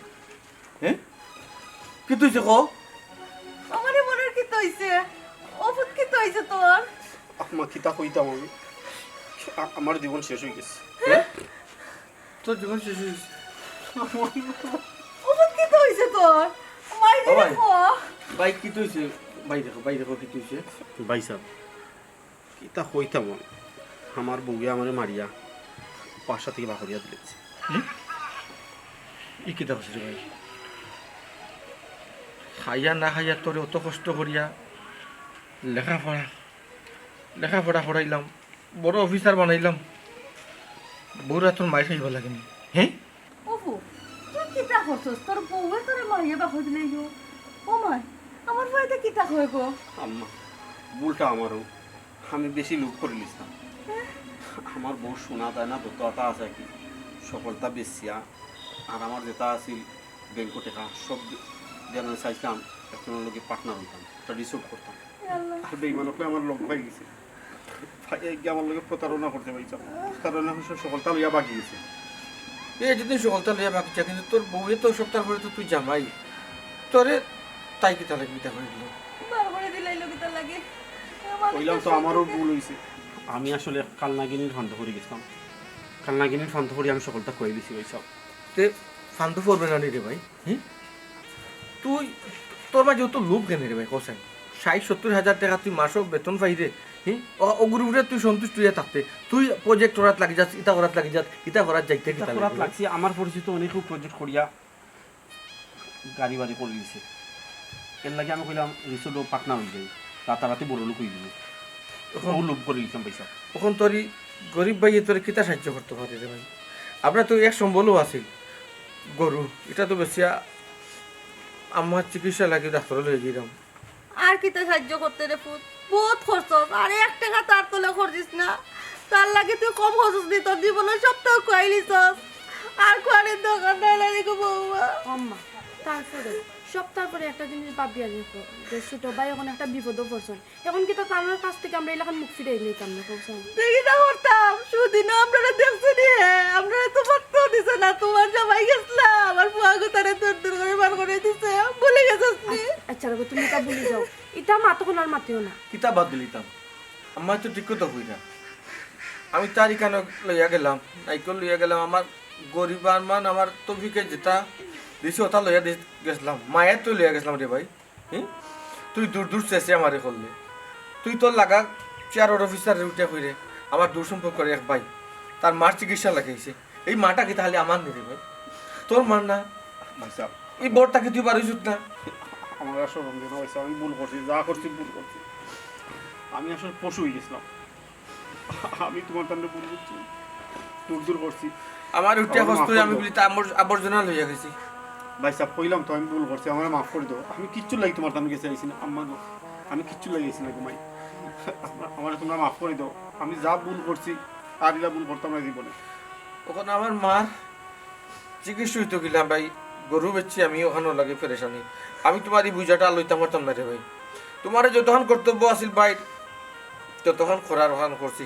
হ্যাঁ কি তুইছে কো আমারে মনের কি হইছে অপুত কি হইছে তোর আম্মা কিতা কইতাম আমি আমার জীবন শেষ হয়ে গেছে হ্যাঁ তোর জীবন শেষ হয়েছে অপুত কি হইছে তোর মাই ও ভাই। দিলে কো ভাই কি তুইছে ভাই দেখো কি তুইছে ভাই সাহেব কিতা কইতাম আমি? আমার বউয়ে আমারে মারিয়া বাসা থেকে বাহরিয়া দিলেছে ই কিতা হচ্ছে ভাই খাইয়া না খাইয়া তোরে অত কষ্ট করিয়া লেখাপড়া পড়াইলাম বড় অফিসার বানাইলাম বউরা তোর মাই খাইব লাগেনি হ্যাঁ অপু তুই কিটা করছস তোর বউয়ে তোরে মারিয়া বাহর দিলে গো ও মাই আমার ভাইটা কিটা হয়ে গো আম্মা ভুলটা আমারও আমি বেশি লোভ করে নিছিলাম আমার বউ শোনা দেয় না দত্ততা আছে কি সকলটা বেশিয়া আর আমার যেটা আছিল ব্যাংক টাকা সব যেন চাইছিলাম একজনের লোকে পার্টনার হইতাম একটা রিসোর্ট করতাম আর বেইমানকে আমার লোক পাই গেছে আমার লোকে প্রতারণা করতে পারছিলাম প্রতারণা সকলটা লইয়া বাকি গেছে এই যেদিন সকলটা লইয়া বাকি চা কিন্তু তোর বউয়ে তো সপ্তাহ পরে তো তুই জামাই তোরে তাই কিতা লাগবি তা করে দিল বার করে দিলাই লোকিতা লাগে কইলাম তো আমারও ভুল হয়েছে আমি আসলে কালনাগিনীর ফান্ত করে গেছিলাম কালনাগিনীর ফান্ত করে আমি সকলটা কয়ে দিছি ওই সব তে ফান্দু পড়বে না রে ভাই হ্যাঁ তুই তোর মাঝে অত লোভ কেন রে ভাই কোসাই 60-70 হাজার টাকা তুই মাসও বেতন পাই রে হ্যাঁ অগুরুরে তুই সন্তুষ্ট হইয়া থাকতে তুই প্রজেক্ট করাত লাগি যাস ইটা করাত লাগি যাস ইটা করাত যাইতে কিতা রাত লাগছে আমার পরিচিত অনেকেও প্রজেক্ট করিয়া গাড়ি বাড়ি করে দিয়েছে এর লাগে আমি কইলাম রিসোর্টও পার্টনার হয়ে যাই রাতারাতি বড় লোক হয়ে যাবে তখন লোভ করে দিয়েছিলাম পয়সা তখন তোরই গরিব ভাইয়ে তোর কিতা সাহায্য করতে পারে রে ভাই আমরা তো এক সম্বলও আছিল গরু এটা তো বেশিয়া আমার চিকিৎসা লাগে ডাক্তার লয়ে গেলাম আর কিটা সাহায্য করতে রে পুত বহুত খরচ আর 1 টাকা তার তোলে খরচিস না তার লাগে তুই কম খরচ দি তোর জীবনে সবটাও কইলিস আর কোয়ারের দোকান নাই গো বউমা আম্মা তারপরে সপ্তাহ পরে একটা জিনিস ভাবিয়া দেখো যে ছোট ভাই এখন একটা বিপদও পড়ছেন এখন কি তো তার কাছ থেকে আমরা এলাকার মুখ ফিরে নিতাম না বলছেন দেখি না করতাম সুদিন আমরা দেখছি নি আমরা তো ভক্ত দিছে না তোমার জামাই গেছলা আমার ফুয়াগো তারে তোর দূর করে বার করে দিছে ভুলে গেছিস নি আচ্ছা রাখো তুমি তা ভুলে যাও এটা মা তখন আর মাতিও না কিতা বাদ দিলিতাম আমার তো ঠিক কথা হই না আমি তারই কেন লইয়া গেলাম নাইকল লইয়া গেলাম আমার গরিবার মান আমার তফিকে যেটা দিছি ওটা লইয়া গেছিলাম মায়ের তুই লইয়া গেছিলাম রে ভাই হ্যাঁ তুই দূর দূর চেষ্টা আমারে করলে তুই তোর লাগা চেয়ার অফিসার উঠে কইরে আমার দূর সম্পর্ক এক ভাই তার মার চিকিৎসা লাগাইছে এই মাটা কি তাহলে আমার নেই রে ভাই তোর মার না ভাই সাহেব এই বরটাকে তুই পারিস না আমার আসলে রমজান হয়েছে আমি ভুল করছি যা করছি ভুল করছি আমি আসলে পশু হয়ে গেছিলাম আমি তোমার তাহলে ভুল করছি দূর দূর করছি আমার উঠিয়া কষ্ট আমি বলি তা আবর্জনা লইয়া গেছি ভাই সাহেব কইলাম তো আমি ভুল করছি আমার মাফ করে দাও আমি কিচ্ছু লাগি তোমার তাহলে গেছে আইসি না আম্মা গো আমি কিচ্ছু লাগিয়েছি না ঘুমাই আমার তোমরা মাফ করে দাও আমি যা ভুল করছি আর ইলা ভুল করতাম না জীবনে ওখানে আমার মার চিকিৎসা হইতো গেলাম ভাই গরু বেচছি আমি ওখানেও লাগে পেরেশানি আমি তোমার এই বুঝাটা লইতাম পারতাম না রে ভাই তোমার যতক্ষণ কর্তব্য আছিল ভাই ততক্ষণ খরার ওখান করছি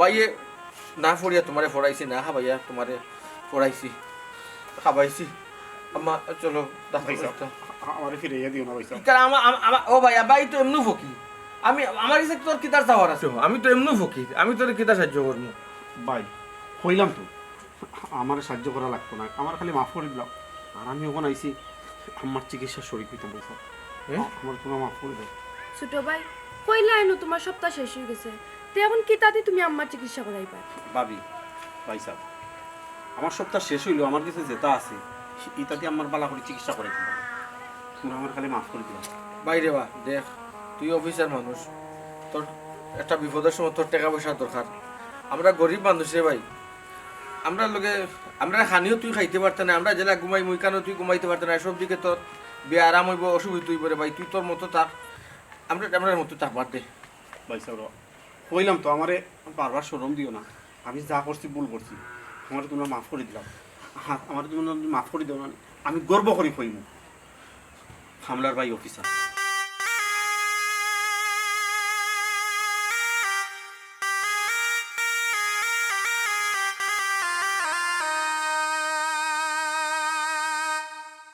ভাইয়ে না ফড়িয়া তোমারে ফড়াইছি না খাবাইয়া তোমারে ফড়াইছি খাবাইছি আমা চলো ভাই সাহেব আমারে ফিরে দিও না ভাই সাহেব ও ভাই ভাই তো এমনি ফকি আমি আমার কাছে তোর কিতার চাওয়ার আছে আমি তো এমনি ফকির আমি তোর কিতা সাহায্য করবো ভাই কইলাম তো আমার সাহায্য করা লাগতো না আমার খালি মাফ করে দিলাম আর আমি ওখানে আইসি আমার চিকিৎসা শরীর হইতাম পয়সা আমার তোমার মাফ করে দাও ছোট ভাই কইলা এনো তোমার সপ্তাহ শেষ হয়ে গেছে তো এখন কি তাতে তুমি আম্মার চিকিৎসা করাইবা ভাবি ভাই সাহেব আমার সপ্তাহ শেষ হইলো আমার কাছে যেটা আছে ইতাতে আমার বালা করে চিকিৎসা করে তুমি আমার খালি মাফ করে দিলাম বাইরে বা দেখ তুই অফিসার মানুষ তোর একটা বিপদের সময় তোর টাকা পয়সা দরকার আমরা গরিব মানুষ রে ভাই আমরা লোকে আমরা খানিও তুই খাইতে পারত না আমরা জেলা ঘুমাই মুই কানো তুই ঘুমাইতে পারত না সব দিকে তোর বে আরাম হইব অসুবিধা হইব রে ভাই তুই তোর মতো থাক আমরা মতো থাক বাদ দে ভাই সাহেব কইলাম তো আমারে বারবার শরম দিও না আমি যা করছি ভুল করছি আমার তোমরা মাফ করে দিলাম হ্যাঁ আমার তোমরা মাফ করে দিও না আমি গর্ব করি কইমু হামলার ভাই অফিসার